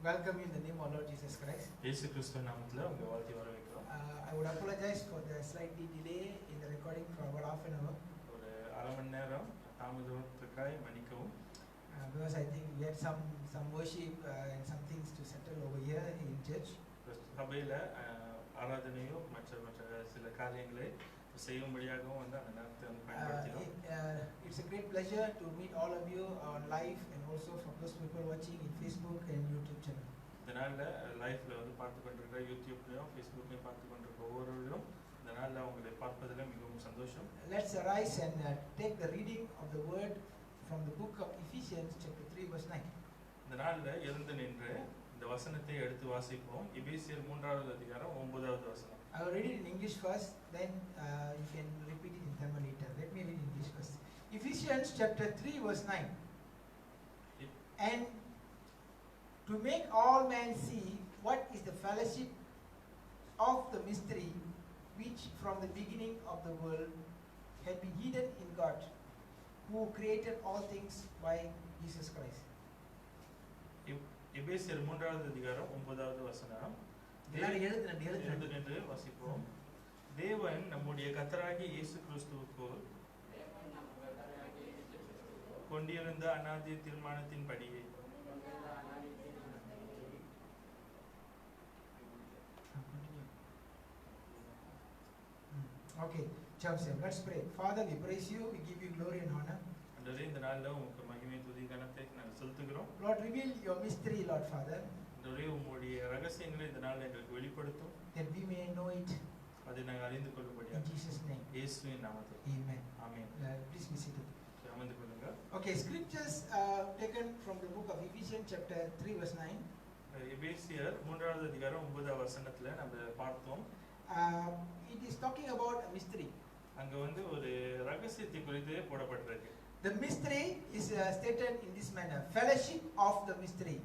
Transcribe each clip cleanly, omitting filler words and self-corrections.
welcome you in the name of Lord Jesus Christ. இயேசு கிறிஸ்துவின் நாமத்தில் உங்களை வாழ்த்தி வரவேற்கிறோம். I would apologize for the slight delay in the recording for about half an hour. ஒரு அரை மணி நேரம் தாமதத்துக்காய் மன்னிக்கவும். Because I think we had some worship and some things to settle over here in church. சபையில் ஆராதனையும் மற்ற சில காரியங்களை செய்யும்படியாகவும் வந்து அந்த நேரத்தை வந்து பயன்படுத்தினோம். It's a great pleasure to meet all of you on live and also from those people watching in Facebook and YouTube channel. இந்த நாளில் லைஃப்பில் வந்து பார்த்து கொண்டிருக்கிற யூடியூப்லையும் ஃபேஸ்புக்லையும் பார்த்து கொண்டிருக்கிற ஒவ்வொருவரும் இந்த நாளில் அவங்களை பார்ப்பதில் மிகவும் சந்தோஷம். Let's arise and take the reading of the word from the book of Ephesians chapter 3 verse 9. இந்த நாளில் எழுந்து நின்று இந்த வசனத்தை எடுத்து வாசிப்போம். எபேசியர் 3வது அதிகாரம் 9வது வசனம். I will read it in English first, then you can repeat it in Tamil later. Let me read in English first. Ephesians chapter 3 verse 9. And to make all men see what is the fellowship of the mystery which from the beginning of the world had been hidden in God, who created all things by Jesus Christ. எபேசியர் 3வது அதிகாரம் 9வது வசனம். எழுந்து நின்று வாசிப்போம். தேவன் நம்முடைய கர்த்தராகிய இயேசு கிறிஸ்துவுக்குள் கொண்டிருந்த அநாதி தீர்மானத்தின்படியே Okay, Joseph, let's pray. Father, we praise you, we give you glory and honor. ஆண்டவரே, இந்த நாளில் உங்களுக்கு மகிமை துதி கனத்தை நாங்கள் செலுத்துகிறோம். Lord, reveal your mystery, Lord Father. ஆண்டவரே, உம்முடைய ரகசியங்களை இந்த நாளில் எங்களுக்கு வெளிப்படுத்தும். That we may know it. அதை நாங்கள் அறிந்து கொள்ளும்படியாக. In Jesus' name. இயேசுவின் நாமத்தில். Amen. Amen. Please be seated. அமர்ந்து கொள்ளுங்கள். Okay, scriptures taken from the book of Ephesians chapter 3 verse 9. எபேசியர் 3வது அதிகாரம் 9வது வசனத்துல நம்ம பார்த்தோம். It is talking about a mystery. அங்க வந்து ஒரு ரகசியத்தை குறித்து போடப்பட்டிருக்கு. The mystery is stated in this manner: fellowship of the mystery.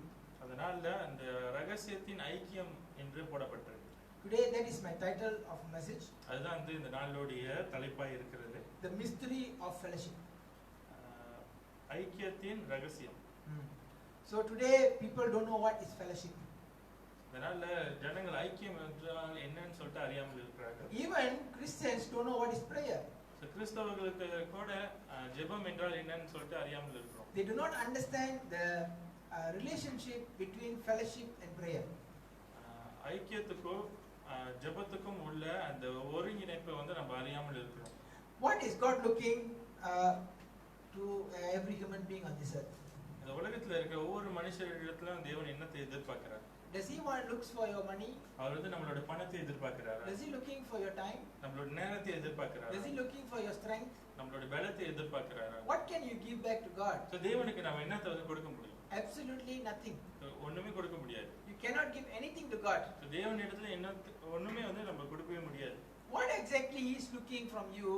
அதனால அந்த ரகசியத்தின் ஐக்கியம் என்று போடப்பட்டிருக்கு. Today that is my title of message. அதுதான் வந்து இந்த நாளோடைய தலைப்பாய் இருக்கிறது. The mystery of fellowship. ஐக்கியத்தின் ரகசியம். So today people don't know what is fellowship. அதனால ஜனங்கள் ஐக்கியம் என்றால் என்னன்னு சொல்லிட்டு அறியாமல் இருக்கிறார்கள். Even Christians don't know what is prayer. கிறிஸ்தவர்களுக்கு கூட ஜெபம் என்றால் என்னன்னு சொல்லிட்டு அறியாமல் இருக்கிறோம். They do not understand the relationship between fellowship and prayer. ஐக்கியத்துக்கும் ஜெபத்துக்கும் உள்ள அந்த ஒருங்கிணைப்பை வந்து நம்ம அறியாமல் இருக்கிறோம். What is God looking to every human being on this earth? இந்த உலகத்துல இருக்கிற ஒவ்வொரு மனுஷரிடத்துல தேவன் என்னத்தை எதிர்பார்க்கிறார்? Does he looks for your money? அவர் வந்து நம்மளோட பணத்தை எதிர்பார்க்கிறாரா? Does he looking for your time? நம்மளோட நேரத்தை எதிர்பார்க்கிறாரா? Does he looking for your strength? நம்மளோட பலத்தை எதிர்பார்க்கிறாரா? What can you give back to God? So தேவனுக்கு நாம என்னத்தை வந்து கொடுக்க முடியும்? Absolutely nothing. ஒண்ணுமே கொடுக்க முடியாது. You cannot give anything to God. So தேவனிடத்துல என்ன ஒண்ணுமே வந்து நம்ம கொடுக்கவே முடியாது. What exactly he is looking from you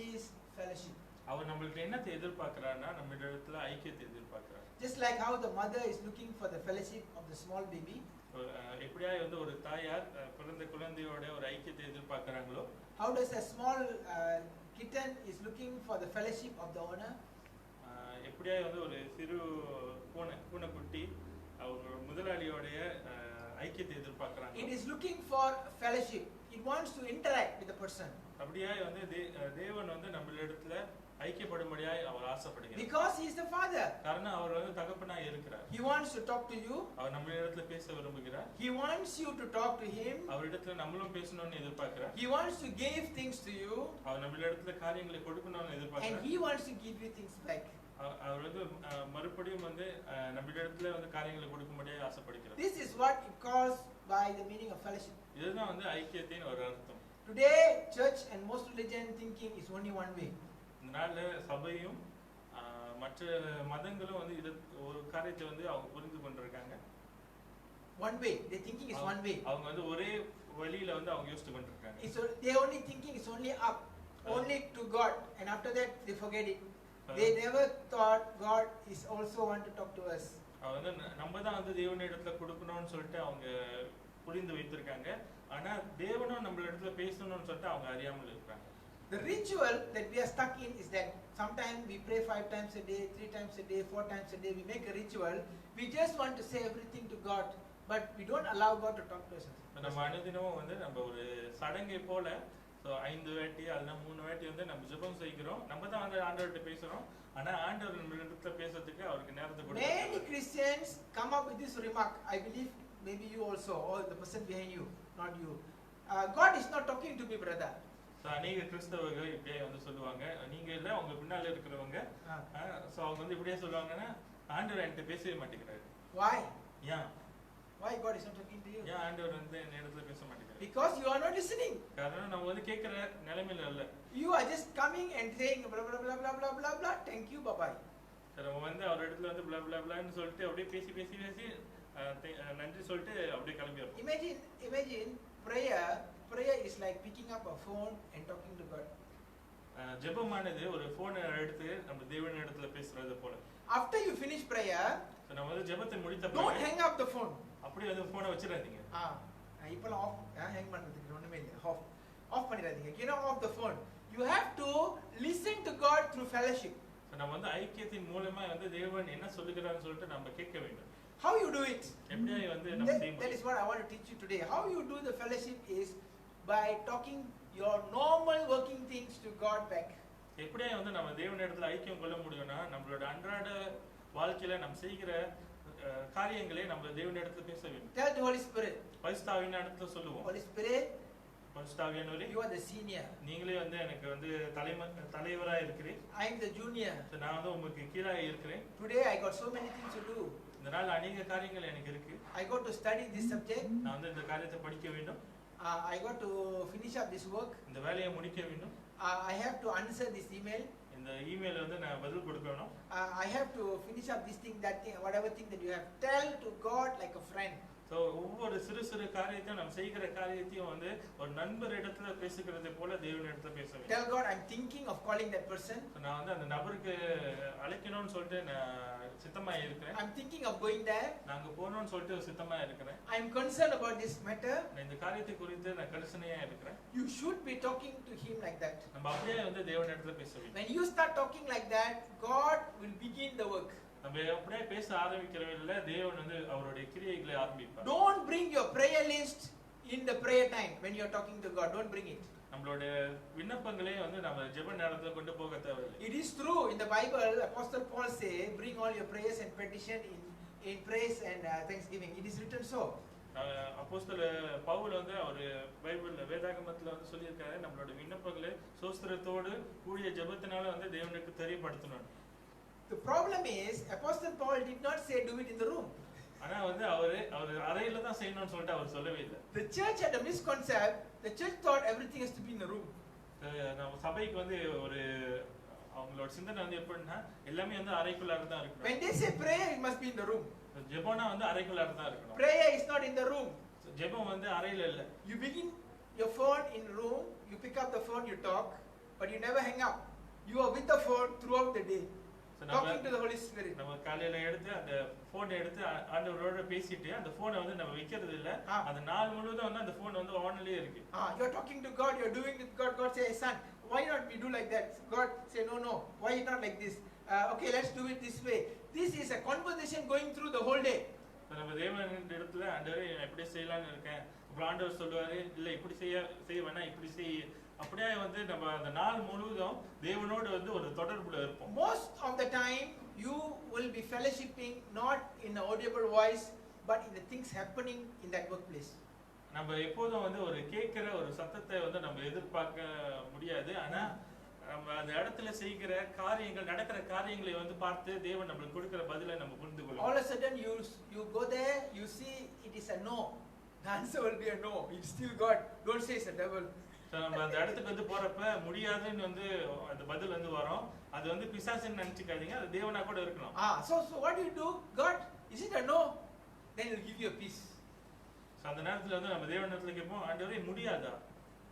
is fellowship. அவர் நம்மளுக்கு என்னத்தை எதிர்பார்க்கறார்னா நம்ம இடத்துல ஐக்கியத்தை எதிர்பார்க்கறார். Just like how the mother is looking for the fellowship of the small baby. எப்படியா வந்து ஒரு தாயார் பிறந்த குழந்தையோட ஒரு ஐக்கியத்தை எதிர்பார்க்கறாங்களோ, how does a small kitten is looking for the fellowship of the owner? எப்படியா வந்து ஒரு சிறு பூனைக்குட்டி அவங்க முதலாளியோட ஐக்கியத்தை எதிர்பார்க்கறாங்க. It is looking for fellowship. It wants to interact with the person. அப்படியே வந்து தேவன் வந்து நம்மளிடத்துல ஐக்கியப்படும்படியாய் அவர் ஆசைப்படுகிறார். Because he is the father. காரணம் அவர் வந்து தகப்பனாய் இருக்கிறார். He wants to talk to you. அவர் நம்மளிடத்துல பேச விரும்புகிறார். He wants you to talk to him. அவரிடத்துல நம்மளும் பேசணும்னு எதிர்பார்க்கிறார். He wants to give things to you. அவர் நம்மளிடத்துல காரியங்களை கொடுக்கணும்னு எதிர்பார்க்கிறார். And he wants to give you things back. அவர் வந்து மறுபடியும் வந்து நம்மளிடத்துல வந்து காரியங்களை கொடுக்கும்படியாய் ஆசைப்படுகிறார். This is what it calls by the meaning of fellowship. இதுதான் வந்து ஐக்கியத்தின் ஒரு அர்த்தம். Today church and most religion thinking is only one way. இந்த நாள்ல சபையும் மற்ற மதங்களும் வந்து இது ஒரு காரியத்தை வந்து அவங்க புரிந்து கொண்டிருக்காங்க. One way, they thinking is one way. அவங்க வந்து ஒரே வழியில வந்து அவங்க யோசிச்சு கொண்டிருக்காங்க. They only thinking is only up, only to God, and after that they forget it. They never thought God is also want to talk to us. அவங்க நம்ம தான் வந்து தேவனிடத்துல கொடுக்கணும்னு சொல்லிட்டு அவங்க புரிந்து வைத்திருக்காங்க. ஆனா தேவனும் நம்ம இடத்துல பேசணும்னு சொல்லிட்டு அவங்க அறியாமல் இருக்காங்க. The ritual that we are stuck in is that sometimes we pray 5 times a day, 3 times a day, 4 times a day. We make a ritual. We just want to say everything to God, but we don't allow God to talk to us. நம்ம அனுதினமும் வந்து நம்ம ஒரு சடங்கை போல so 5 வாட்டி அல்லது 3 வாட்டி வந்து நம்ம ஜெபம் செய்கிறோம். நம்ம தான் வந்து ஆண்டவர்கிட்ட பேசுறோம். ஆனா ஆண்டவர் நம்மகிட்ட பேசுறதுக்கு அவருக்கு நேரத்தை கொடுக்கிறார். Many Christians come up with this remark. I believe maybe you also, or the person behind you, not you. God is not talking to me, brother. So அநேக கிறிஸ்தவர்கள் இப்படியே வந்து சொல்லுவாங்க, நீங்க இல்லை உங்க பின்னால இருக்கிறவங்க. ஸோ அவங்க வந்து இப்படியே சொல்லுவாங்கன்னா ஆண்டவர் என்கிட்ட பேசவே மாட்டேங்கிறாரு. Why? Yeah. Why God is not talking to you? Yeah, ஆண்டவர் வந்து இந்த இடத்துல பேச மாட்டேங்கிறாரு. Because you are not listening. காரணம் நம்ம வந்து கேட்கிற நிலைமையில இல்ல. You are just coming and saying blah blah blah blah blah blah blah. Thank you, bye bye. நம்ம வந்து அவர் இடத்துல வந்து blah blah blah ன்னு சொல்லிட்டு அப்படியே பேசி நன்றி சொல்லிட்டு அப்படியே கிளம்பிடுறோம். Imagine prayer is like picking up a phone and talking to God. ஜெபமானது ஒரு போனை எடுத்து நம்ம தேவன் இடத்துல பேசுறது போல. After you finish prayer, நம்ம வந்து ஜெபத்தை முடித்த பிறகு don't hang up the phone. அப்படியே வந்து போனை வச்சிராதீங்க. இப்போலாம் ஆஃப் ஹேங் பண்றதுக்கு ஒண்ணுமே இல்ல. Of பண்ணிராதீங்க. Get off the phone. You have to listen to God through fellowship. நம்ம வந்து ஐக்கியத்தின் மூலமா வந்து தேவன் என்ன சொல்லுகிறாருன்னு சொல்லிட்டு நம்ம கேட்க வேண்டும். How you do it? எப்படி வந்து நம்ம செய்யணும்? That is what I want to teach you today. How you do the fellowship is by talking your normal working things to God back. எப்படி வந்து நம்ம தேவன் இடத்துல ஐக்கியம் கொள்ள முடியும்னா நம்மளோட அன்றாட வாழ்க்கையில நம்ம செய்கிற காரியங்களை நம்ம தேவன் இடத்துல பேச வேண்டும். Tell the Holy Spirit. பரிசுத்தாவியின் இடத்துல சொல்லுவோம். Holy Spirit, பரிசுத்தாவியானவரே, you are the senior. நீங்களே வந்து எனக்கு வந்து தலைவரா இருக்கிறீர். I am the junior. நான் வந்து உங்களுக்கு கீழே இருக்கிறேன். Today I got so many things to do. இந்த நாள் அநேக காரியங்கள் எனக்கு இருக்கு. I got to study this subject. நான் வந்து இந்த காரியத்தை படிக்க வேண்டும். I got to finish up this work. இந்த வேலையை முடிக்க வேண்டும். I have to answer this email. இந்த இமெயில் வந்து நான் பதில் கொடுக்கணும். I have to finish up this thing, that thing, whatever thing that you have. Tell to God like a friend. So ஒவ்வொரு சிறு காரியத்தையும் நம்ம செய்கிற காரியத்தையும் வந்து ஒரு நண்பர் இடத்துல பேசுகிறதை போல தேவன் இடத்துல பேச வேண்டும். Tell God, I'm thinking of calling that person. நான் வந்து அந்த நபருக்கு அழைக்கணும்னு சொல்லிட்டு நான் சித்தமா இருக்கிறேன். I'm thinking of going there. நாங்க போறோம்னு சொல்லிட்டு சித்தமா இருக்கிறேன். I'm concerned about this matter. நான் இந்த காரியத்தை குறித்து நான் கரிசனையா இருக்கிறேன். You should be talking to him like that. நம்ம அப்படியே வந்து தேவன் இடத்துல பேச வேண்டும். When you start talking like that, God will begin the work. நம்ம அப்படியே பேச ஆரம்பிக்கிறவங்கள தேவன் வந்து அவருடைய கிரியைகளை ஆரம்பிப்பார். Don't bring your prayer list in the prayer time when you are talking to God. Don't bring it. நம்மளுடைய விண்ணப்பங்களை வந்து நம்ம ஜெப நேரத்துல கொண்டு போக தேவையில்லை. It is true in the Bible, Apostle Paul say, bring all your prayers and petition in praise and thanksgiving. It is written so. அப்போஸ்தலர் பவுல் வந்து அவர் பைபிள்ல வேதாகமத்துல வந்து சொல்லியிருக்காரு, நம்மளோட விண்ணப்பங்களை ஸ்தோத்திரத்தோடு கூடிய ஜெபத்தினால வந்து தேவனுக்கு தெரியப்படுத்தணும். The problem is Apostle Paul did not say do it in the room. ஆனா வந்து அவர் அறையில தான் செய்யணும்னு சொல்லிட்டு அவர் சொல்லவே இல்லை. The church had a misconcept. The church thought everything has to be in the room. நம்ம சபைக்கு வந்து ஒரு அவங்களோட சிந்தனை வந்து எப்படின்னா எல்லாமே வந்து அறைக்குள்ளார தான் இருக்கணும். When they say prayer, it must be in the room. ஜெபம்னா வந்து அறைக்குள்ளார தான் இருக்கணும். Prayer is not in the room. ஜெபம் வந்து அறையில இல்ல. You begin your phone in room, you pick up the phone, you talk, but you never hang up. You are with the phone throughout the day. Talking to the Holy Spirit. நம்ம காலையில எடுத்து அந்த போனை எடுத்து ஆண்டவரோட பேசிட்டு அந்த போனை வந்து நம்ம வைக்கிறது இல்ல. அந்த நாள் முழுவதும் வந்து அந்த போன் வந்து ஆன்லயே இருக்கு. You are talking to God, you are doing with God. God say, son, why not we do like that? God say, no, why not like this? Okay, let's do it this way. This is a conversation going through the whole day. நம்ம தேவன் இடத்துல ஆண்டவரே எப்படி செய்யலாம்னு இருக்கேன். அப்புறம் ஆண்டவர் சொல்லுவாரு, இல்ல இப்படி செய்ய வேணாம், இப்படி செய். அப்படியே வந்து நம்ம அந்த நாள் முழுவதும் தேவனோடு வந்து ஒரு தொடர்புல இருப்போம். Most of the time you will be fellowshipping not in an audible voice but in the things happening in that workplace. நம்ம எப்போதும் வந்து ஒரு கேட்கிற ஒரு சத்தத்தை வந்து நம்ம எதிர்பார்க்க முடியாது. ஆனா நம்ம அந்த இடத்துல செய்கிற காரியங்கள் நடக்கிற காரியங்களை வந்து பார்த்து தேவன் நமக்கு கொடுக்கிற பதிலை நம்ம புரிந்து கொள்ளலாம். All of a sudden you go there, you see it is a no. The answer will be a no. It's still God. Don't say it's a devil. நம்ம அந்த இடத்துக்கு வந்து போறப்ப முடியாதுன்னு வந்து அந்த பதில் வந்து வரும். அது வந்து பிசாசுன்னு நினைச்சுக்காதீங்க, அது தேவனா கூட இருக்கலாம். So what do you do? God, is it a no? Then he'll give you a peace. அந்த நேரத்துல வந்து நம்ம தேவனிடத்துல கேட்போம், ஆண்டவரே முடியாதா?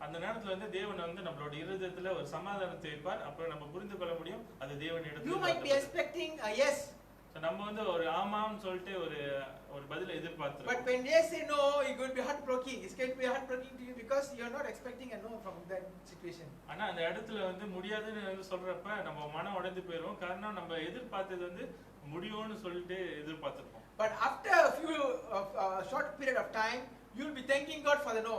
அந்த நேரத்துல வந்து தேவன் வந்து நம்மளோட இருதயத்துல ஒரு சமாதானத்தை வைப்பார். அப்புறம் நம்ம புரிந்து கொள்ள முடியும் அது தேவன் இடத்துல. You might be expecting a yes. நம்ம வந்து ஒரு ஆமான்னு சொல்லிட்டு ஒரு பதில எதிர்பார்க்கிறோம். But when they say no, it will be heartbreaking. It's going to be heartbreaking to you because you are not expecting a no from that situation. ஆனா அந்த இடத்துல வந்து முடியாதுன்னு வந்து சொல்றப்ப நம்ம மனம் உடைந்து போயிடும். காரணம் நம்ம எதிர்பார்த்தது வந்து முடியும்னு சொல்லிட்டு எதிர்பார்த்திருப்போம். But after a few short period of time, you will be thanking God for the no.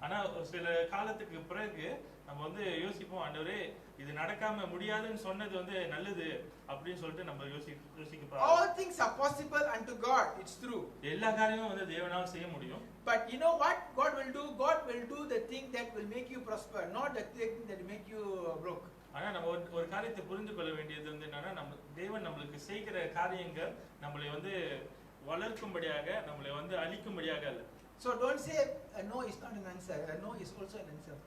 ஆனா சில காலத்துக்கு பிறகு நம்ம வந்து யோசிப்போம், ஆண்டவரே இது நடக்காம முடியாதுன்னு சொன்னது வந்து நல்லது அப்படின்னு சொல்லிட்டு நம்ம யோசிக்க. All things are possible unto God. It's true. எல்லா காரியமும் வந்து தேவனால் செய்ய முடியும். But you know what God will do? God will do the thing that will make you prosper, not the thing that will make you broke. ஆனா நம்ம ஒரு காரியத்தை புரிந்து கொள்ள வேண்டியது வந்து என்னன்னா, நம்ம தேவன் நம்மளுக்கு செய்கிற காரியங்கள் நம்மளை வந்து வளர்க்கும்படியாக, நம்மளை வந்து அழிக்கும்படியாக அல்ல. So don't say a no is not an answer. A no is also an answer.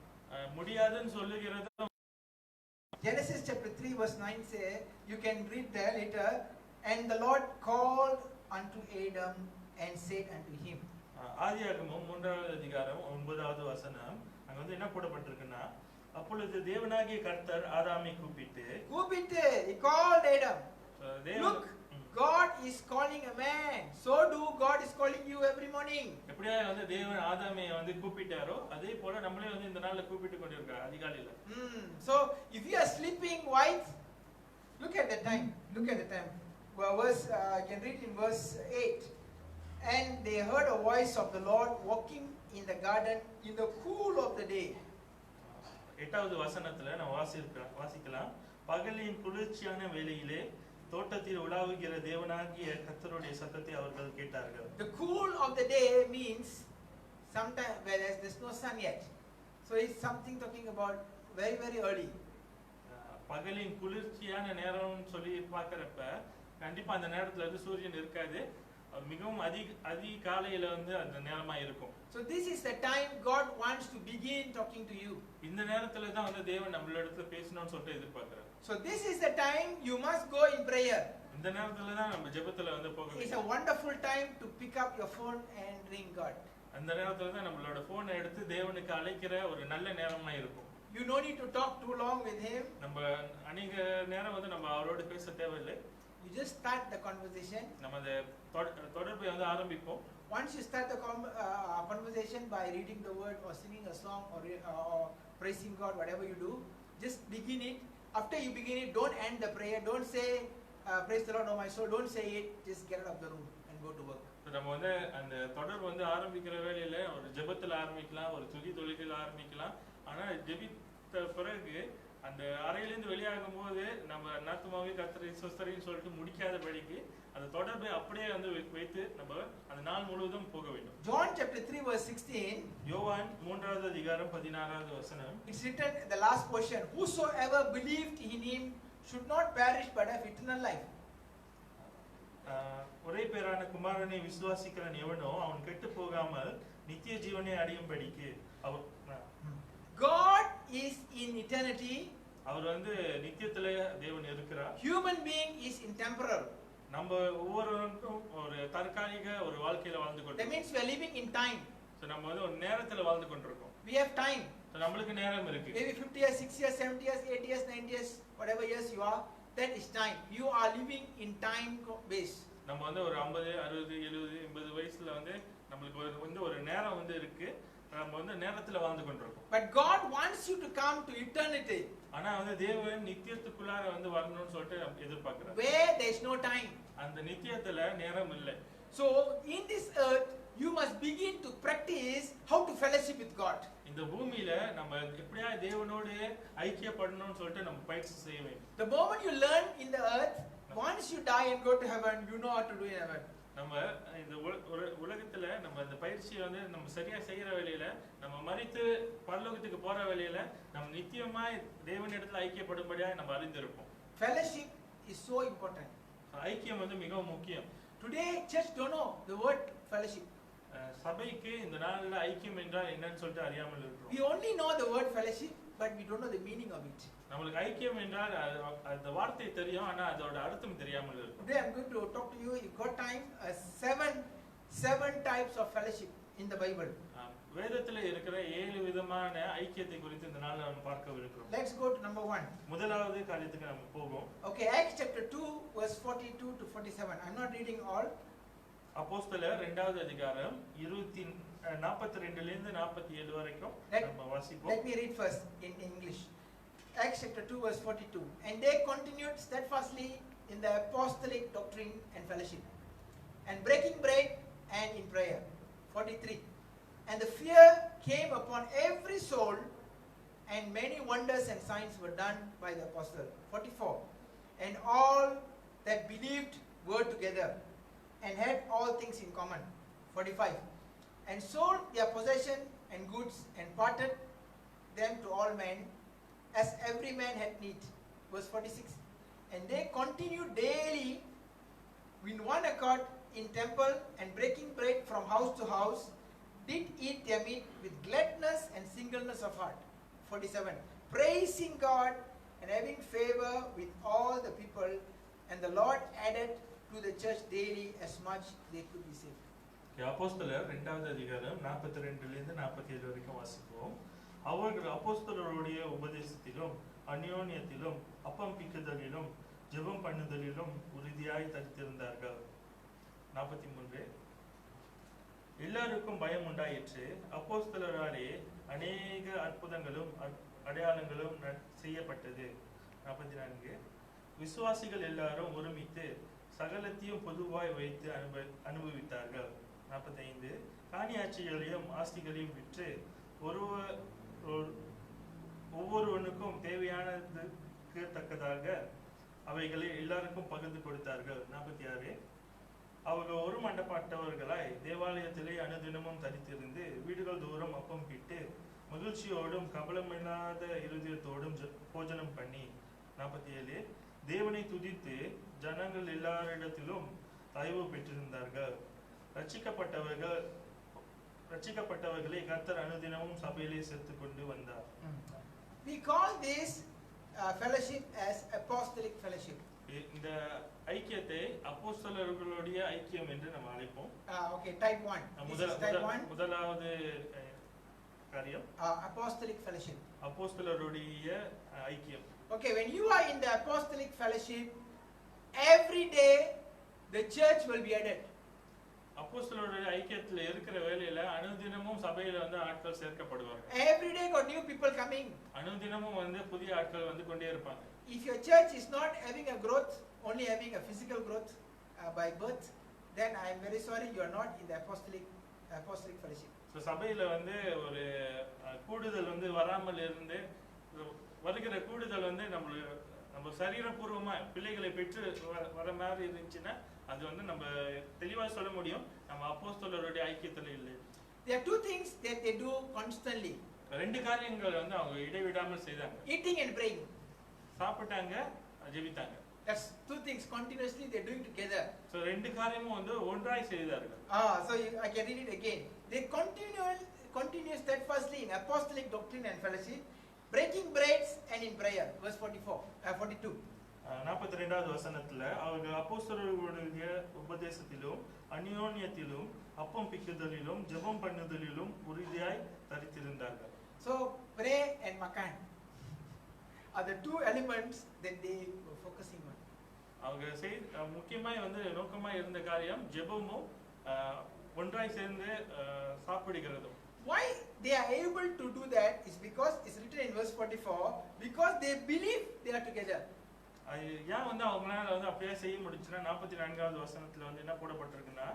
முடியாதுன்னு சொல்லுகிறது. Genesis chapter 3 verse 9 say, you can read there later, and the Lord called unto Adam and said unto him. ஆதியாகமம் 3வது அதிகாரம் 9வது வசனம் அங்க வந்து என்ன போடப்பட்டிருக்குன்னா, அப்பொழுது தேவனாகிய கர்த்தர் ஆதாமை கூப்பிட்டு, he called Adam. Look, God is calling a man. So do God is calling you every morning. எப்படியா வந்து தேவன் ஆதாமை வந்து கூப்பிட்டாரோ அதே போல நம்மளே வந்து இந்த நாள்ல கூப்பிட்டு கொண்டிருக்கார் அதிகாலையில. So if you are sleeping, wife, look at the time. Look at the time. Verse you can read in verse 8. And they heard a voice of the Lord walking in the garden in the cool of the day. 8வது வசனத்துல நம்ம வாசிக்கலாம். பகலின் குளிர்ச்சியான வேளையிலே தோட்டத்தில் உலாவுகிற தேவனாகிய கர்த்தருடைய சத்தத்தை அவர்கள் கேட்டார்கள். The cool of the day means sometime where there's no sun yet. So it's something talking about very very early. பகலின் குளிர்ச்சியான நேரம்னு சொல்லி பார்க்கறப்ப கண்டிப்பா அந்த நேரத்துல வந்து சூரியன் இருக்காது. மிகவும் அதிகாலையில வந்து அந்த நேரமா இருக்கும். So this is the time God wants to begin talking to you. இந்த நேரத்துல தான் வந்து தேவன் நம்மளோட பேசணும்னு சொல்லிட்டு எதிர்பார்க்கறார். So this is the time you must go in prayer. இந்த நேரத்துல தான் நம்ம ஜெபத்துல வந்து போக வேண்டும். It's a wonderful time to pick up your phone and ring God. அந்த நேரத்துல தான் நம்மளோட போனை எடுத்து தேவனுக்கு அழைக்கிற ஒரு நல்ல நேரமா இருக்கும். You no need to talk too long with him. நம்ம அநேக நேரம் வந்து நம்ம அவரோட பேச தேவையில்லை. You just start the conversation. நம்ம அந்த தொடர்பை வந்து ஆரம்பிப்போம். Once you start the conversation by reading the word or singing a song or praising God, whatever you do, just begin it. After you begin it, don't end the prayer. Don't say praise the Lord, oh my soul. Don't say it. Just get out of the room and go to work. நம்ம வந்து அந்த தொடர் வந்து ஆரம்பிக்கிற வேளையில ஒரு ஜெபத்துல ஆரம்பிக்கலாம், ஒரு துதி தொழுகையில ஆரம்பிக்கலாம். ஆனா ஜெபித்த பிறகு அந்த அறையிலிருந்து வெளியாகும் போது நம்ம நாத்துமாவே கர்த்தரை சொஸ்தரின்னு சொல்லிட்டு முடிக்காதபடிக்கு அந்த தொடர்பை அப்படியே வந்து வைத்து நம்ம அந்த நாள் முழுவதும் போக வேண்டும். John chapter 3 verse 16. யோவான் 3வது அதிகாரம் 16வது வசனம். It's written the last portion. Whosoever believed in him should not perish but have eternal life. ஒரே பேரான குமாரனை விசுவாசிக்கிறவன் எவனோ அவன் கெட்டு போகாமல் நித்திய ஜீவனை அடையும்படிக்கு God is in eternity. அவர் வந்து நித்தியத்திலே தேவன் இருக்கிறார். Human being is in temporal. நம்ம ஒவ்வொருவருக்கும் ஒரு தற்காலிக ஒரு வாழ்க்கையில வாழ்ந்து கொண்டிருக்கோம். That means we are living in time. So நம்ம வந்து ஒரு நேரத்துல வாழ்ந்து கொண்டிருக்கோம். We have time. சோ நம்மளுக்கு நேரம் இருக்கு. Maybe 50 years, 6 years, 70 years, 80 years, 90 years, whatever years you are, that is time. You are living in time base. நம்ம வந்து ஒரு 50, 60, 70, 80 வயசுல வந்து நம்மளுக்கு வந்து ஒரு நேரம் வந்து இருக்கு. நம்ம வந்து நேரத்துல வாழ்ந்து கொண்டிருக்கோம். But God wants you to come to eternity. ஆனா வந்து தேவன் நித்தியத்துக்குள்ளார வந்து வரணும்னு சொல்லிட்டு எதிர்பார்க்கிறார். Where there is no time. அந்த நித்தியத்துல நேரம் இல்லை. So in this earth you must begin to practice how to fellowship with God. இந்த பூமியில நம்ம எப்படியா தேவனோடு ஐக்கியப்படணும்னு சொல்லிட்டு நம்ம பயிற்சி செய்ய வேண்டும். The moment you learn in the earth, once you die and go to heaven, you know what to do in heaven. நம்ம இந்த உலகத்துல நம்ம இந்த பயிற்சியை வந்து நம்ம சரியா செய்யற வேளையில நம்ம மரித்து பரலோகத்துக்கு போற வேளையில நம்ம நித்தியமாய் தேவனிடத்துல ஐக்கியப்படும்படியா நம்ம அறிந்திருப்போம். Fellowship is so important. ஐக்கியம் வந்து மிகவும் முக்கியம். Today church don't know the word fellowship. சபைக்கு இந்த நாள்ல ஐக்கியம் என்றால் என்னன்னு சொல்லிட்டு அறியாமல் இருக்கிறோம். We only know the word fellowship but we don't know the meaning of it. நமக்கு ஐக்கியம் என்றால் அந்த வார்த்தை தெரியும் ஆனா அதோட அர்த்தம் தெரியாமல் இருக்கும். Today I'm going to talk to you, you got time, seven types of fellowship. in the Bible. வேதத்துல இருக்கிற 7 விதமான ஐக்கியத்தை குறித்து இந்த நாள்ல நம்ம பார்க்கவிருக்கிறோம். Let's go to number 1. முதலாவது காரியத்துக்கு நம்ம போவோம். Okay, Acts chapter 2 verse 42 to 47. I'm not reading all. அப்போஸ்தலர் 2வது அதிகாரம் 42 ல இருந்து 47 வரைக்கும் நம்ம வாசிப்போம். Let me read first in English. Acts chapter 2 verse 42. And they continued steadfastly in the apostolic doctrine and fellowship, and breaking bread and in prayer. 43. And the fear came upon every soul, and many wonders and signs were done by the apostle. 44. And all that believed were together, and had all things in common. 45. And sold their possession and goods, and parted them to all men, as every man had need. Verse 46. And they continued daily in one accord in temple, and breaking bread from house to house, did eat their meat with gladness and singleness of heart. 47. Praising God and having favor with all the people, and the Lord added to the church daily as much they could be saved. அப்போஸ்தலர் 2வது அதிகாரம் 42 ல இருந்து 47 வரைக்கும் வாசிப்போம். அவர்கள் அப்போஸ்தலருடைய உபதேசத்திலும் அந்யோன்யத்திலும் அப்பம் பிக்குதலிலும் ஜெபம் பண்ணுதலிலும் உறுதியாய் தரித்திருந்தார்கள். 43. எல்லாருக்கும் பயம் உண்டாயிற்று. அப்போஸ்தலராலே அநேக அற்புதங்களும் அடையாளங்களும் செய்யப்பட்டது. 44. விசுவாசிகள் எல்லாரும் ஒருமித்து சகலத்தையும் பொதுவாய் வைத்து அனுபவித்தார்கள். 45. காணியாட்சிகளையும் ஆஸ்திகளையும் விற்று ஒவ்வொருவனுக்கும் தேவையானதுக்கு தக்கதாக அவைகளை எல்லாருக்கும் பகிர்ந்து கொடுத்தார்கள். 46. அவர்கள் ஒரு மண்டப்பட்டவர்களாய் தேவாலயத்திலே அனுதினமும் தரித்திருந்து வீடுகள் தூரம் அப்பம் பிட்டு மகிழ்ச்சியோடும் கபலமில்லாத இருதயத்தோடும் போஜனம் பண்ணி. 47. தேவனை துதித்து ஜனங்கள் எல்லாரிடத்திலும் தயவு பெற்றிருந்தார்கள். ரட்சிக்கப்பட்டவர்களை கர்த்தர் அனுதினமும் சபையிலே சேர்த்துக் கொண்டு வந்தார். We call this fellowship as apostolic fellowship. இந்த ஐக்கியத்தை அப்போஸ்தலர்களுடைய ஐக்கியம் என்று நாம் அழைப்போம். Okay, type 1. முதலாவது காரியம் apostolic fellowship. அப்போஸ்தலருடைய ஐக்கியம். Okay, when you are in the apostolic fellowship, every day the church will be added. அப்போஸ்தலருடைய ஐக்கியத்துல இருக்கிற வேளையில அனுதினமும் சபையில வந்து ஆட்கள் சேர்க்கப்படுவார்கள். Every day got new people coming. அனுதினமும் வந்து புதிய ஆட்கள் வந்து கொண்டே இருப்பாங்க. If your church is not having a growth, only having a physical growth by birth, then I am very sorry you are not in the apostolic fellowship. So சபையில வந்து ஒரு கூடுதல் வந்து வராமல் இருந்து வருகிற கூடுதல் வந்து நம்ம சரீரபூர்வமா பிள்ளைகளை பெற்று வர மாதிரி இருந்துச்சுன்னா அது வந்து நம்ம தெளிவா சொல்ல முடியும் நம்ம அப்போஸ்தலருடைய ஐக்கியத்துல இல்லை. There are two things that they do constantly. ரெண்டு காரியங்கள் வந்து அவங்க இடைவிடாமல் செய்தாங்க. Eating and praying. சாப்பிட்டாங்க, ஜெபித்தாங்க. That's two things continuously they are doing together. So ரெண்டு காரியமும் வந்து ஒன்றாய் செய்தார்கள். So I can read it again. They continue steadfastly in apostolic doctrine and fellowship, breaking breads and in prayer. Verse 42. 42வது வசனத்துல அவர்கள் அப்போஸ்தலர்களுடைய உபதேசத்திலும் அந்யோன்யத்திலும் அப்பம் பிக்குதலிலும் ஜெபம் பண்ணுதலிலும் உறுதியாய் தரித்திருந்தார்கள். So pray and makan are the two elements that they were focusing on. அவங்க முக்கியமாய் வந்து நோக்கமாய் இருந்த காரியம் ஜெபமும் ஒன்றாய் சேர்ந்து சாப்பிடுகிறதும். Why they are able to do that is because it's written in verse 44, because they believe they are together. ஏன் வந்து அவங்களால வந்து அப்படியே செய்ய முடிச்சுன்னா 44வது வசனத்துல வந்து என்ன போடப்பட்டிருக்குன்னா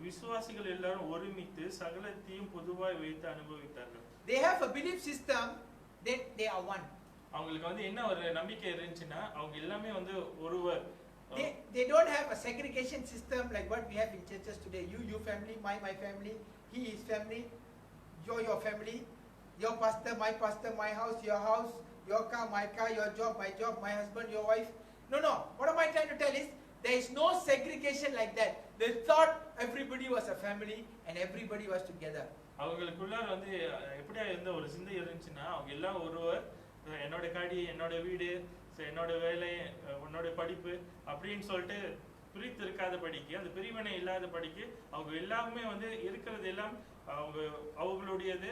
விசுவாசிகள் எல்லாரும் ஒருமித்து சகலத்தையும் பொதுவாய் வைத்து அனுபவித்தார்கள். They have a belief system that they are one. அவங்களுக்கு வந்து என்ன ஒரு நம்பிக்கை இருந்துச்சுன்னா அவங்க எல்லாமே வந்து ஒருவர். They don't have a segregation system like what we have in churches today. You family, my family, he his family, your family, your pastor, my house, your house, your car, my car, your job, my husband, your wife. No. What am I trying to tell is there is no segregation like that. They thought everybody was a family and everybody was together. அவங்களுக்குள்ள வந்து எப்படியா இருந்த ஒரு சிந்தை இருந்துச்சுன்னா அவங்க எல்லாம் ஒருவர், என்னோட காடி, என்னோட வீடு, என்னோட வேலை, உன்னோட படிப்பு அப்படின்னு சொல்லிட்டு பிரித்து இருக்காத படிக்கு, அந்த பிரிவினை இல்லாத படிக்கு அவங்க எல்லாமே வந்து இருக்கிறது எல்லாம் அவங்களுடையது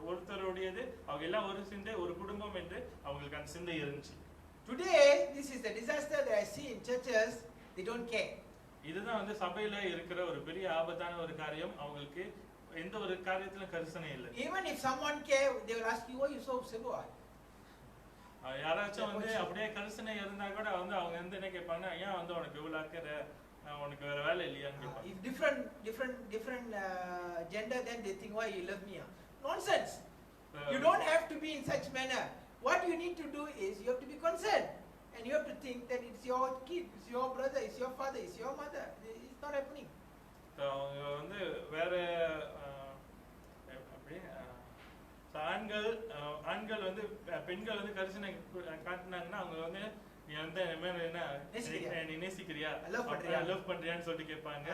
ஒருத்தருடையது, அவங்க எல்லாம் ஒரு சிந்தை, ஒரு குடும்பம் என்று அவங்களுக்கு அந்த சிந்தை இருந்துச்சு. Today this is the disaster that I see in churches. They don't care. இதுதான் வந்து சபையில இருக்கிற ஒரு பெரிய ஆபத்தான ஒரு காரியம். அவங்களுக்கு எந்த ஒரு காரியத்திலும் கரிசனை இல்லை. Even if someone care, they will ask you, why you so civil? யாராச்சும் வந்து அப்படியே கரிசனை இருந்தா கூட வந்து அவங்க வந்து என்ன கேட்பாங்க, ஏன் வந்து உனக்கு இவ்வளவு அக்கறை, உனக்கு வேற வேலை இல்லையான்னு கேட்பாங்க. If different gender, then they think, why you love me? Nonsense. You don't have to be in such manner. What you need to do is you have to be concerned, and you have to think that it's your kid, it's your brother, it's your father, it's your mother. It's not happening. அவங்க வந்து வேற ஆண்கள் வந்து பெண்கள் வந்து கரிசனை காட்டினாங்கன்னா அவங்க வந்து நீ வந்து என்ன நேசிக்கிறியா, லவ் பண்றியான்னு சொல்லிட்டு கேட்பாங்க.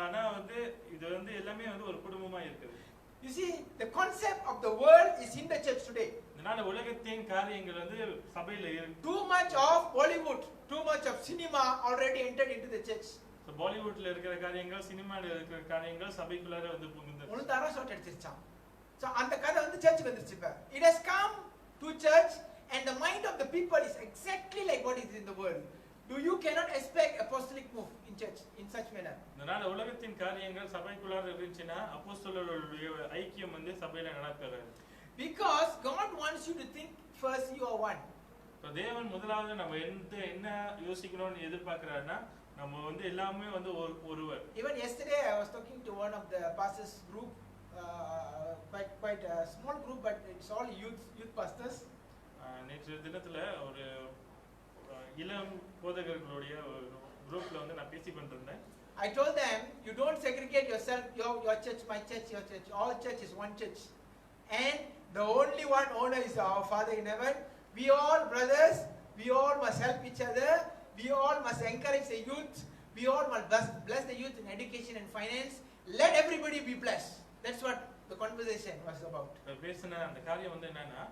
ஆனா வந்து இது வந்து எல்லாமே வந்து ஒரு குடும்பமா இருக்குது. You see, the concept of the world is in the church today. இதனால உலகத்தின் காரியங்கள் வந்து சபையில இருக்கு. Too much of Bollywood, too much of cinema already entered into the church. So பாலிவுட்ல இருக்கிற காரியங்கள், சினிமால இருக்கிற காரியங்கள் சபைக்குள்ளார வந்து புகுந்து ஒருத்தர ஷாட் அடிச்சிருச்சான். So அந்த கதை வந்து சர்ச்சுக்கு வந்துருச்சு. இப்ப it has come to church and the mind of the people is exactly like what is in the world. You cannot expect apostolic move in church in such manner. இதனால உலகத்தின் காரியங்கள் சபைக்குள்ளார இருந்துச்சுன்னா அப்போஸ்தலர்களுடைய ஐக்கியம் வந்து சபையில நடக்காது. Because God wants you to think first you are one. So தேவன் முதலாவது நம்ம என்ன யோசிக்கணும்னு எதிர்பார்க்கறாருன்னா நம்ம வந்து எல்லாமே வந்து ஒருவர். Even yesterday I was talking to one of the pastors group, quite a small group, but it's all youth pastors. நேற்று தினத்துல ஒரு இளம் போதகர்களுடைய குரூப்ல வந்து நான் பேசி கொண்டிருந்தேன். I told them, you don't segregate yourself, your church, my church, your church. All church is one church, and the only one owner is our Father in heaven. We all brothers, we all must help each other. We all must encourage the youth. We all must bless the youth in education and finance. Let everybody be blessed. That's what the conversation was about. பேசின அந்த காரியம் வந்து என்னன்னா,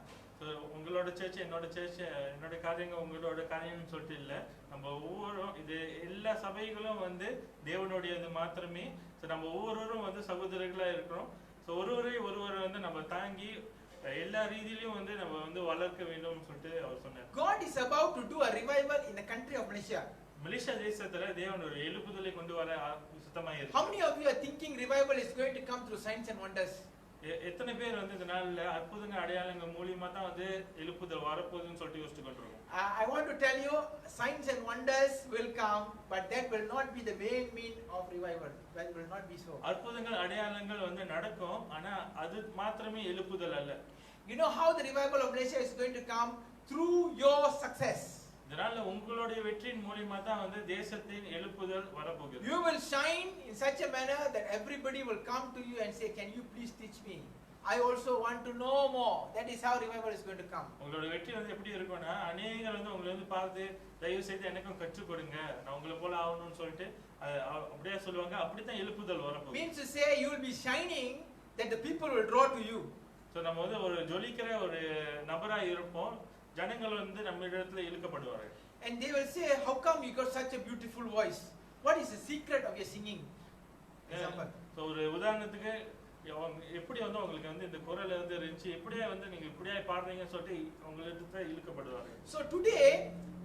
உங்களோட search என்னோட search, என்னோட காரியங்கள் உங்களோட காரியம்னு சொல்லிட்டு இல்லை, நம்ம ஒவ்வொருவரும் இது எல்லா சபைகளும் வந்து தேவனுடையது மாத்திரமே. ஸோ நம்ம ஒவ்வொருவரும் வந்து சகோதரர்களா இருக்கிறோம். ஸோ ஒருவர் வந்து நம்ம தாங்கி எல்லா ரீதியிலும் வந்து நம்ம வந்து வளர்க்க வேண்டும் சொல்லிட்டு அவர் சொன்னார். God is about to do a revival in the country of Malaysia. Malaysia தேசத்துல தேவன் ஒரு எழுப்புதலை கொண்டு வர சுத்தமாக இருக்கு. How many of you are thinking revival is going to come through signs and wonders? எத்தனை பேர் வந்து இந்த நாள்ல அற்புதங்க அடையாளங்கள் மூலமா தான் வந்து எழுப்புதல் வரப்போகுதுன்னு சொல்லிட்டு யோசிச்சு கொண்டிருக்கோம். I want to tell you, signs and wonders will come, but that will not be the main mean of revival. That will not be so. அற்புதங்கள் அடையாளங்கள் வந்து நடக்கும், ஆனா அது மாத்திரமே எழுப்புதல் அல்ல. You know how the revival of Malaysia is going to come? Through your success. இதனால உங்களுடைய வெற்றியின் மூலமா தான் வந்து தேசத்தின் எழுப்புதல் வரப்போகுது. You will shine in such a manner that everybody will come to you and say, can you please teach me? I also want to know more. That is how revival is going to come. உங்களுடைய வெற்றி வந்து எப்படி இருக்கும்னா, அநேகர் வந்து உங்களை வந்து பார்த்து தயவு செய்து எனக்கும் கற்றுக் கொடுங்க, நான் உங்களை போல ஆகணும்னு சொல்லிட்டு அப்படியே சொல்லுவாங்க. அப்படித்தான் எழுப்புதல் வரப்போகுது. Means to say you will be shining that the people will draw to you. So நம்ம வந்து ஒரு ஜொலிக்கிற ஒரு நபரா இருப்போம், ஜனங்கள் வந்து நம்ம இடத்துல இழுக்கப்படுவார்கள். And they will say, how come you got such a beautiful voice? What is the secret of your singing? Example. So ஒரு உதாரணத்துக்கு எப்படி வந்து உங்களுக்கு வந்து இந்த குரல் வந்து இருந்துச்சு, எப்படியே வந்து நீங்க இப்படியே பாடுறீங்கன்னு சொல்லிட்டு உங்களுக்கு இழுக்கப்படுவார்கள். So today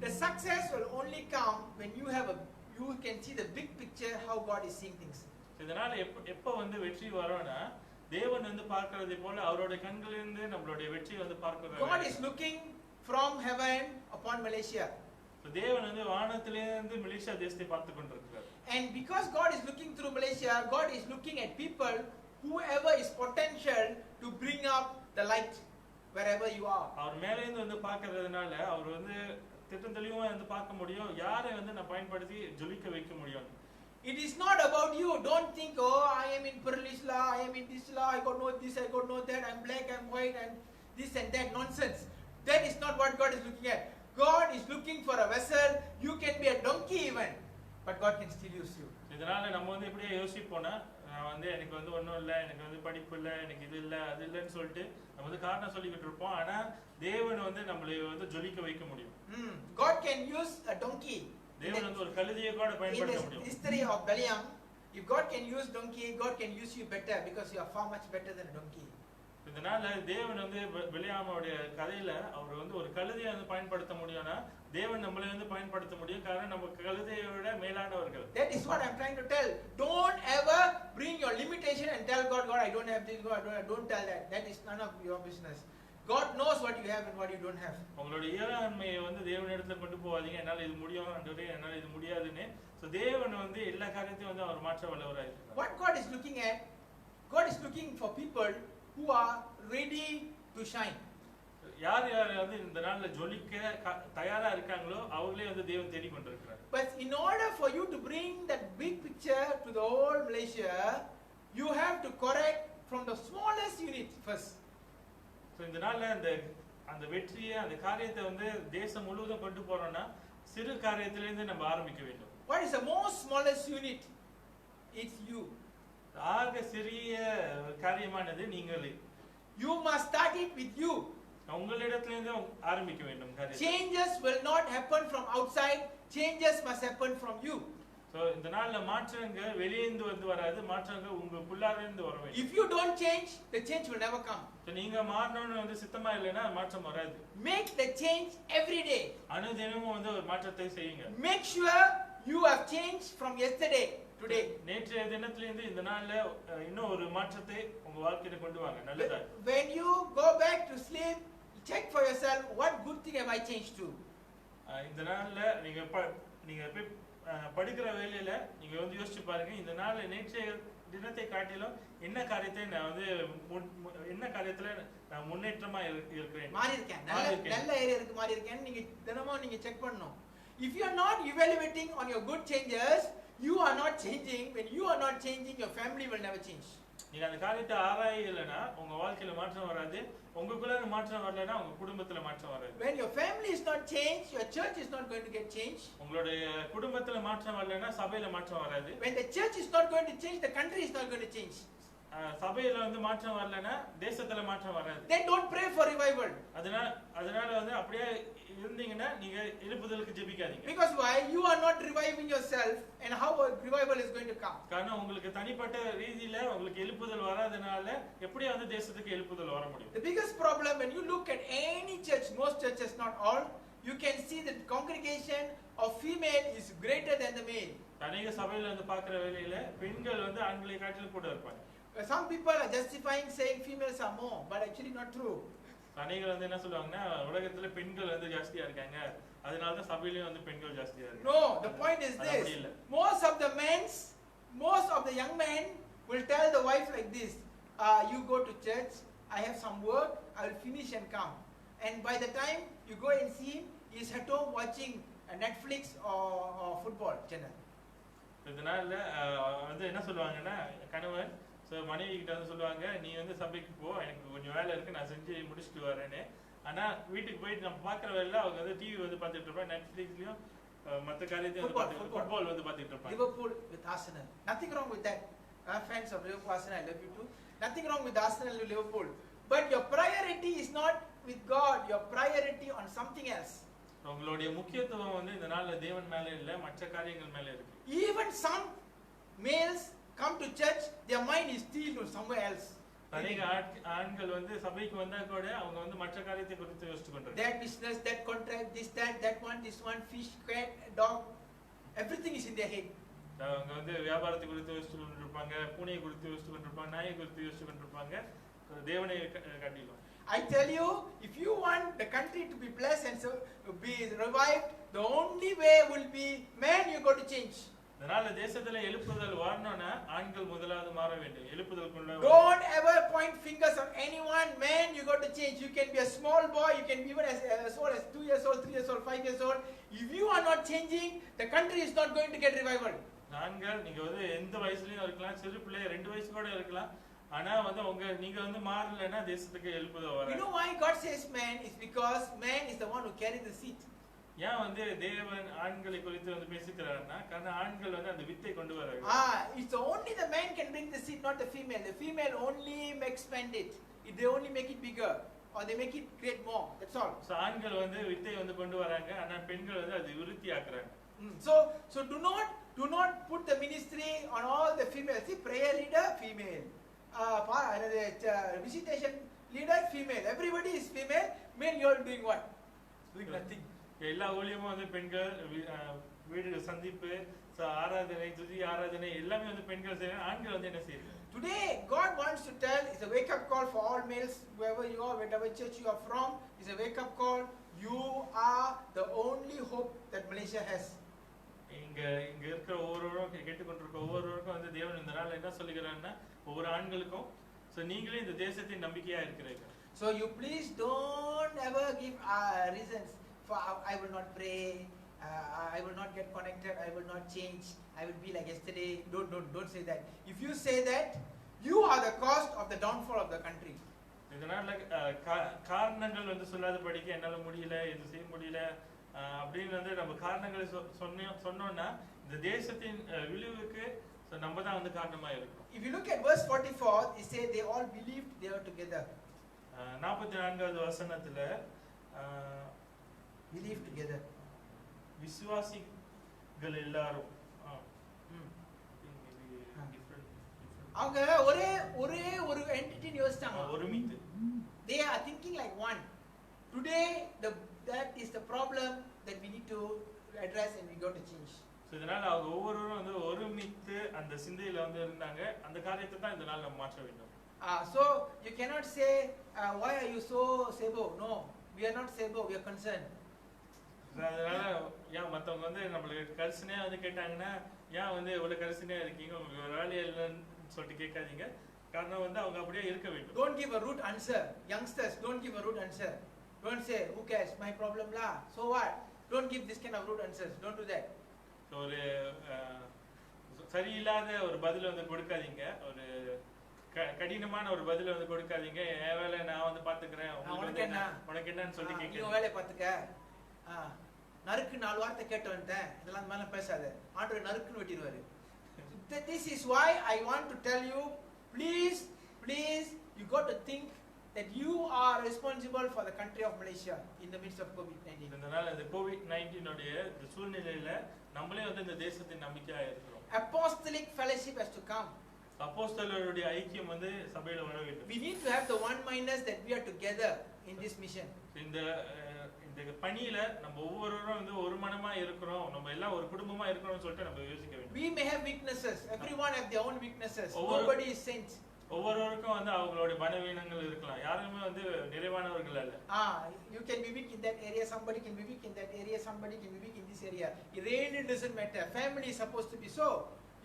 the success will only come when you can see the big picture how God is seeing things. இதனால எப்ப வந்து வெற்றி வரும்னா, தேவன் வந்து பார்க்கிறதை போல அவரோட கண்களிலிருந்து நம்மளுடைய வெற்றியை வந்து பார்க்கிறார். God is looking from heaven upon Malaysia. தேவன் வந்து வானத்திலிருந்து மலேசியா தேசத்தை பார்த்து கொண்டிருக்கிறார். And because God is looking through Malaysia, God is looking at people whoever is potential to bring up the light wherever you are. அவர் மேலே இருந்து வந்து பார்க்கிறதுனால அவர் வந்து திட்டம் தெளிவா வந்து பார்க்க முடியும், யாரை வந்து நான் பயன்படுத்தி ஜொலிக்க வைக்க முடியும். It is not about you. Don't think, oh, I am in Perlis law, I am in this law, I got know this, I got know that, I'm black, I'm white, I'm this and that nonsense. That is not what God is looking at. God is looking for a vessel. You can be a donkey even, but God can still use you. இதனால நம்ம வந்து இப்படியே யோசிப்போனா, நான் வந்து எனக்கு வந்து ஒண்ணும் இல்ல, எனக்கு வந்து படிப்பு இல்ல, எனக்கு இது இல்ல அது இல்லன்னு சொல்லிட்டு நம்ம வந்து காரணம் சொல்லிக்கிட்டு இருப்போம். ஆனா தேவன் வந்து நம்மளை வந்து ஜொலிக்க வைக்க முடியும். God can use a donkey. தேவன் வந்து ஒரு கழுதையை கூட பயன்படுத்த முடியும். In the history of Balaam, If God can use donkey, God can use you better because you are far much better than a donkey. இதனால தேவன் வந்து பிலேயாமுடைய கதையில அவர் வந்து ஒரு கழுதையை வந்து பயன்படுத்த முடியும்னா தேவன் நம்மளை வந்து பயன்படுத்த முடியும். காரணம் நம்ம கழுதையை விட மேலானவர்கள். That is what I am trying to tell. Don't ever bring your limitation and tell God, God, I don't have this, God, don't tell that. That is none of your business. God knows what you have and what you don't have. உங்களுடைய இயலாமையை வந்து தேவனிடத்துல கொண்டு போவாதீங்க. என்னால இது முடியும் ஆண்டவரே, என்னால இது முடியாதுன்னு. சோ தேவன் வந்து எல்லா காரியத்தையும் வந்து அவர் மாற்ற வல்லவராக இருக்கிறார். What God is looking at, God is looking for people who are ready to shine. யார் யார் வந்து இந்த நாள்ல ஜொலிக்க தயாரா இருக்காங்களோ அவங்களே வந்து தேவன் தேடி கொண்டிருக்கிறார். But in order for you to bring that big picture to the whole Malaysia, you have to correct from the smallest unit first. So இந்த நாள்ல அந்த வெற்றியை அந்த காரியத்தை வந்து தேசம் முழுவதும் கொண்டு போறோம்னா சிறு காரியத்தில இருந்து நம்ம ஆரம்பிக்க வேண்டும். What is the most smallest unit? It's you. ஆக சிறிய காரியமானது நீங்களே. You must start it with you. உங்களிடத்துல இருந்து ஆரம்பிக்க வேண்டும் காரியம். Changes will not happen from outside. Changes must happen from you. So இந்த நாள்ல மாற்றங்கள் வெளியே இருந்து வந்து வராது, மாற்றங்கள் உங்களுக்குள்ளார இருந்து வர வேண்டும். If you don't change, the change will never come. So நீங்க மாறணும்னு வந்து சித்தமா இல்லைனா மாற்றம் வராது. Make the change every day. அனுதினமும் வந்து ஒரு மாற்றத்தை செய்யுங்க. Make sure you have changed from yesterday today. நேற்றைய தினத்துல இருந்து இந்த நாள்ல இன்னும் ஒரு மாற்றத்தை உங்க வாழ்க்கையில கொண்டு வாங்க. நல்லதா? When you go back to sleep, check for yourself, what good thing have I changed to? இந்த நாள்ல நீங்க போய் படிக்கிற வேளையில நீங்க வந்து யோசிச்சு பாருங்க, இந்த நாள்ல நேற்றைய தினத்தை காட்டிலும் என்ன காரியத்தை நான் வந்து என்ன காரியத்துல நான் முன்னேற்றமா இருக்கிறேன், மாறி இருக்கேன், நல்ல ஏரியாக்கு மாறி இருக்கேன் நீங்க தினமும் நீங்க செக் பண்ணணும். If you are not evaluating on your good changes, you are not changing. When you are not changing, your family will never change. நீங்க அந்த காரியத்தை ஆராயலைனா உங்க வாழ்க்கையில மாற்றம் வராது, உங்களுக்குள்ள மாற்றம் வரலனா உங்க குடும்பத்துல மாற்றம் வராது. When your family is not changed, your church is not going to get changed. உங்களுடைய குடும்பத்துல மாற்றம் வரலனா சபையில மாற்றம் வராது. When the church is not going to change, the country is not going to change. சபையில வந்து மாற்றம் வரலனா தேசத்துல மாற்றம் வராது. Then don't pray for revival. அதனால வந்து அப்படியே இருந்தீங்கன்னா நீங்க எழுப்புதலுக்கு ஜெபிக்காதீங்க. Because why? You are not reviving yourself, and how a revival is going to come? காரணம் உங்களுக்கு தனிப்பட்ட ரீதியில உங்களுக்கு எழுப்புதல் வராதனால எப்படி வந்து தேசத்துக்கு எழுப்புதல் வர முடியும்? The biggest problem when you look at any church, most churches, not all, you can see that congregation of female is greater than the male. அநேக சபையில வந்து பார்க்குற வேளையில பெண்கள் வந்து ஆண்களை காட்டிலும் கூட இருப்பாங்க. Some people are justifying saying females are more, but actually not true. அநேகர் வந்து என்ன சொல்லுவாங்கன்னா உலகத்துல பெண்கள் வந்து ஜாஸ்தியா இருக்காங்க, அதனால தான் சபையிலயும் வந்து பெண்கள் ஜாஸ்தியா இருக்காங்க. No, the point is this. Most of the young men will tell the wife like this, you go to church, I have some work, I will finish and come. And by the time you go and see him, he is at home watching Netflix or football channel. இதனால வந்து என்ன சொல்லுவாங்கன்னா கணவன் மனைவி கிட்ட வந்து சொல்லுவாங்க, நீ வந்து சபைக்கு போ, எனக்கு கொஞ்சம் வேலை இருக்கு, நான் செஞ்சு முடிச்சுட்டு வரேன்னு. ஆனா வீட்டுக்கு போயிட்டு நம்ம பாக்குற வேலையில அவங்க வந்து டிவி வந்து பாத்துட்டு இருப்பாங்க, நெட்ஃபிளிக்ஸ்லயும் மத்த காரியத்தையும் ஃபுட்பால் வந்து பாத்துட்டு இருப்பாங்க. Liverpool with Arsenal, nothing wrong with that. Fans of Liverpool, Arsenal, I love you too. Nothing wrong with Arsenal and Liverpool, but your priority is not with God, your priority on something else. உங்களுடைய முக்கியத்துவம் வந்து இந்த நாள்ல தேவன் மேல இல்ல, மற்ற காரியங்கள் மேல இருக்கு. Even some males come to church, their mind is still to somewhere else. அநேக ஆண்கள் வந்து சபைக்கு வந்தா கூட அவங்க வந்து மற்ற காரியத்தை குறித்து யோசிச்சு கொண்டிருக்காங்க. That business, that contract, that one, this one, fish, cat, dog, everything is in their head. அவங்க வந்து வியாபாரத்தை குறித்து யோசிச்சு கொண்டிருப்பாங்க, பூனையை குறித்து யோசிச்சு கொண்டிருப்பாங்க, நாயை குறித்து யோசிச்சு கொண்டிருப்பாங்க, தேவனை காட்டிலும். I tell you, if you want the country to be blessed and so be revived, the only way will be, man, you got to change. அதனால தேசத்துல எழுப்புதல் வரணும்னா ஆண்கள் முதலாவது மாற வேண்டும். எழுப்புதலுக்குள்ள don't ever point fingers on anyone. Man, you got to change. You can be a small boy, you can be even as old as 2 years old, 3 years old, 5 years old. If you are not changing, the country is not going to get revival. ஆண்கள் நீங்க வந்து எந்த வயசுலயும் இருக்கலாம், சிறு பிள்ளை 2 வயசு கூட இருக்கலாம், ஆனா வந்து நீங்க வந்து மாறலனா தேசத்துக்கு எழுப்புதல் வராது. You know why God says man? Is because man is the one who carries the seed. ஏன் வந்து தேவன் ஆண்களை குறித்து வந்து பேசிக்கிறாருன்னா காரணம் ஆண்கள் வந்து அந்த வித்தை கொண்டு வராங்க. It's only the man can bring the seed, not the female. The female only expand it. They only make it bigger or they make it create more. That's all. So ஆண்கள் வந்து வித்தை வந்து கொண்டு வராங்க, ஆனா பெண்கள் வந்து அது விருத்தி ஆக்குறாங்க. So do not Do not put the ministry on all the females. See, prayer leader, female. Visitation leader, female. Everybody is female. Men, you are doing what? Doing nothing. எல்லா ஊழியமும் வந்து பெண்கள், வீடு சந்திப்பு, ஆராதனை, துதி ஆராதனை எல்லாமே வந்து பெண்கள் செய்யணும். ஆண்கள் வந்து என்ன செய்யணும்? Today, God wants to tell, it's a wake-up call for all males, whoever you are, whatever church you are from, it's a wake-up call. You are the only hope that Malaysia has. இங்க இருக்கிற ஒவ்வொருவரும், கேட்டுக்கொண்டிருக்க ஒவ்வொருவருக்கும் வந்து தேவன் இந்த நாள் என்ன சொல்லுகிறாருன்னா, ஒவ்வொரு ஆண்களுக்கும், நீங்களே இந்த தேசத்தின் நம்பிக்கையா இருக்கிறீங்க. So you please don't ever give reasons for I will not pray, I will not get connected, I will not change, I will be like yesterday. Don't say that. If you say that, you are the cause of the downfall of the country. இதனால காரணங்கள் வந்து சொல்லாதபடிக்கு என்னால முடியல, இது செய்ய முடியல அப்படின்னு வந்து நம்ம காரணங்களை சொன்னோம்னா இந்த தேசத்தின் விழுவுக்கு நம்ம தான் வந்து காரணமா இருக்கும். If you look at verse 44, it says they all believed they were together. 44வது வசனத்துல believe together. விசுவாசிகள் எல்லாரும் அவங்க ஒரே ஒரு என்டிட்டி யோசிச்சாங்க. ஒருமித்து. They are thinking like one. Today that is the problem that we need to address and we got to change. இதனால அவங்க ஒவ்வொருவரும் வந்து ஒருமித்து அந்த சிந்தையில வந்து இருந்தாங்க. அந்த காரியத்தை தான் இந்த நாள் நம்ம மாற்ற வேண்டும். So you cannot say why are you so sabo? No, we are not sabo, we are concerned. அதனால ஏன் மத்தவங்க வந்து நம்மளுக்கு கரிசனையா வந்து கேட்டாங்கன்னா ஏன் வந்து இவ்வளவு கரிசனையா இருக்கீங்க, உங்களுக்கு ஒரு வேலையா இல்லைன்னு சொல்லிட்டு கேட்காதீங்க. காரணம் வந்து அவங்க அப்படியே இருக்க வேண்டும். Don't give a rude answer. Youngsters, don't give a rude answer. Don't say who cares, my problem lah, so what. Don't give this kind of rude answers. Don't do that. ஒரு சரியில்லாத ஒரு பதில வந்து கொடுக்காதீங்க. ஒரு கடினமான ஒரு பதில வந்து கொடுக்காதீங்க. என் வேலை நான் வந்து பாத்துக்கிறேன், உனக்கு என்னன்னு சொல்லி கேட்க. நீ வேலைய பாத்துக்க. நறுக்கு 4 வார்த்தை கேட்டு வந்துட்டேன், இதெல்லாம் மேல பேசாத. ஆண்டவர் நறுக்குன்னு வெட்டிடுவாரு. This is why I want to tell you, please you got to think that you are responsible for the country of Malaysia in the midst of COVID-19. இதனால இந்த COVID-19 உடைய இந்த சூழ்நிலையில நம்மளே வந்து இந்த தேசத்தின் நம்பிக்கையா இருக்கிறோம். Apostolic fellowship has to come. அப்போஸ்தலருடைய ஐக்கியம் வந்து சபையில வர வேண்டும். We need to have the one-mindedness that we are together in this mission. இந்த பணியில நம்ம ஒவ்வொருவரும் வந்து ஒரு மனமா இருக்கிறோம், நம்ம எல்லாம் ஒரு குடும்பமா இருக்கிறோம்னு சொல்லிட்டு நம்ம யோசிக்க வேண்டும். We may have weaknesses. Everyone have their own weaknesses. Nobody is saint. ஒவ்வொருவருக்கும் வந்து அவங்களோட பலவீனங்கள் இருக்கலாம். யாருமே வந்து நிறைவானவர்கள் அல்ல. You can be weak in that area, somebody can be weak in that area, somebody can be weak in this area. It really doesn't matter. Family is supposed to be so.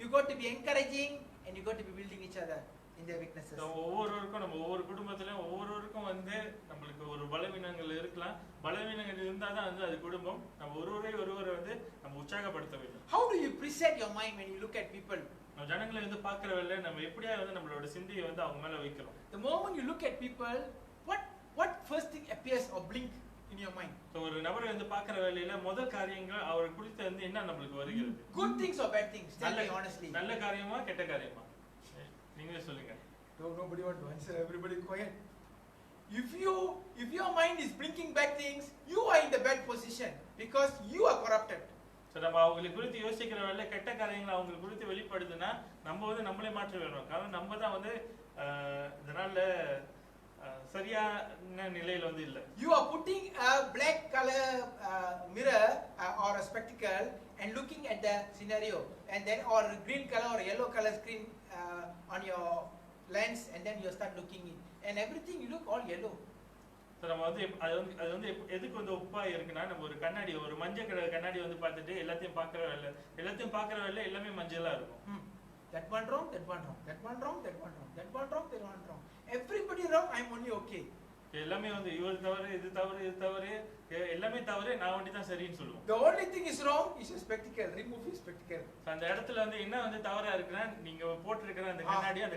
You got to be encouraging and you got to be building each other in their weaknesses. ஒவ்வொருவருக்கும் நம்ம ஒவ்வொரு குடும்பத்திலயும் ஒவ்வொருவருக்கும் வந்து நம்மளுக்கு ஒரு பலவீனங்கள் இருக்கலாம். பலவீனங்கள் இருந்தாதான் வந்து அது குடும்பம். நம்ம ஒருவரை வந்து நம்ம உற்சாகப்படுத்த வேண்டும். How do you preset your mind when you look at people? நம்ம ஜனங்களை வந்து பார்க்கறவல்ல நம்ம எப்படியா வந்து நம்மளோட சிந்தையை வந்து அவங்க மேல வைக்கிறோம். The moment you look at people, what first thing appears or blink in your mind? ஒரு நபரை வந்து பார்க்கற வேளையில முதல் காரியங்கள் அவர் குறித்து வந்து என்ன நமக்கு வருகிறது? Good things or bad things? Tell me honestly. நல்ல காரியமா கெட்ட காரியமா? நீங்களே சொல்லுங்க. Nobody want to answer. Everybody quiet. If your mind is blinking bad things, you are in the bad position because you are corrupted. நம்ம அவங்களுக்கு குறித்து யோசிக்கிற வேலை கெட்ட காரியங்களை அவங்களுக்கு குறித்து வெளிப்படுதுன்னா நம்ம வந்து நம்மளே மாற்ற வேணும். காரணம் நம்ம தான் வந்து இதனால சரியான நிலையில வந்து இல்ல. You are putting a black color mirror or a spectacle and looking at the scenario, and then or green color or yellow color screen on your lens, and then you start looking in, and everything you look all yellow. நம்ம வந்து அது வந்து எதுக்கு வந்து ஒப்பா இருக்குன்னா நம்ம ஒரு கண்ணாடி ஒரு மஞ்சள் கலர் கண்ணாடி வந்து பார்த்துட்டு எல்லாத்தையும் பார்க்கற வேலை எல்லாமே மஞ்சளா இருக்கும். That one wrong, that one wrong, that one wrong, that one wrong, that one wrong, that one wrong. Everybody wrong, I am only okay. எல்லாமே வந்து இவர் தவறு இது தவறு எல்லாமே தவறு, நான் ஒண்டி தான் சரின்னு சொல்லுவோம். The only thing is wrong is your spectacle. Remove your spectacle. அந்த இடத்துல வந்து என்ன வந்து தவறா இருக்குன்னா நீங்க போட்டுருக்கிற அந்த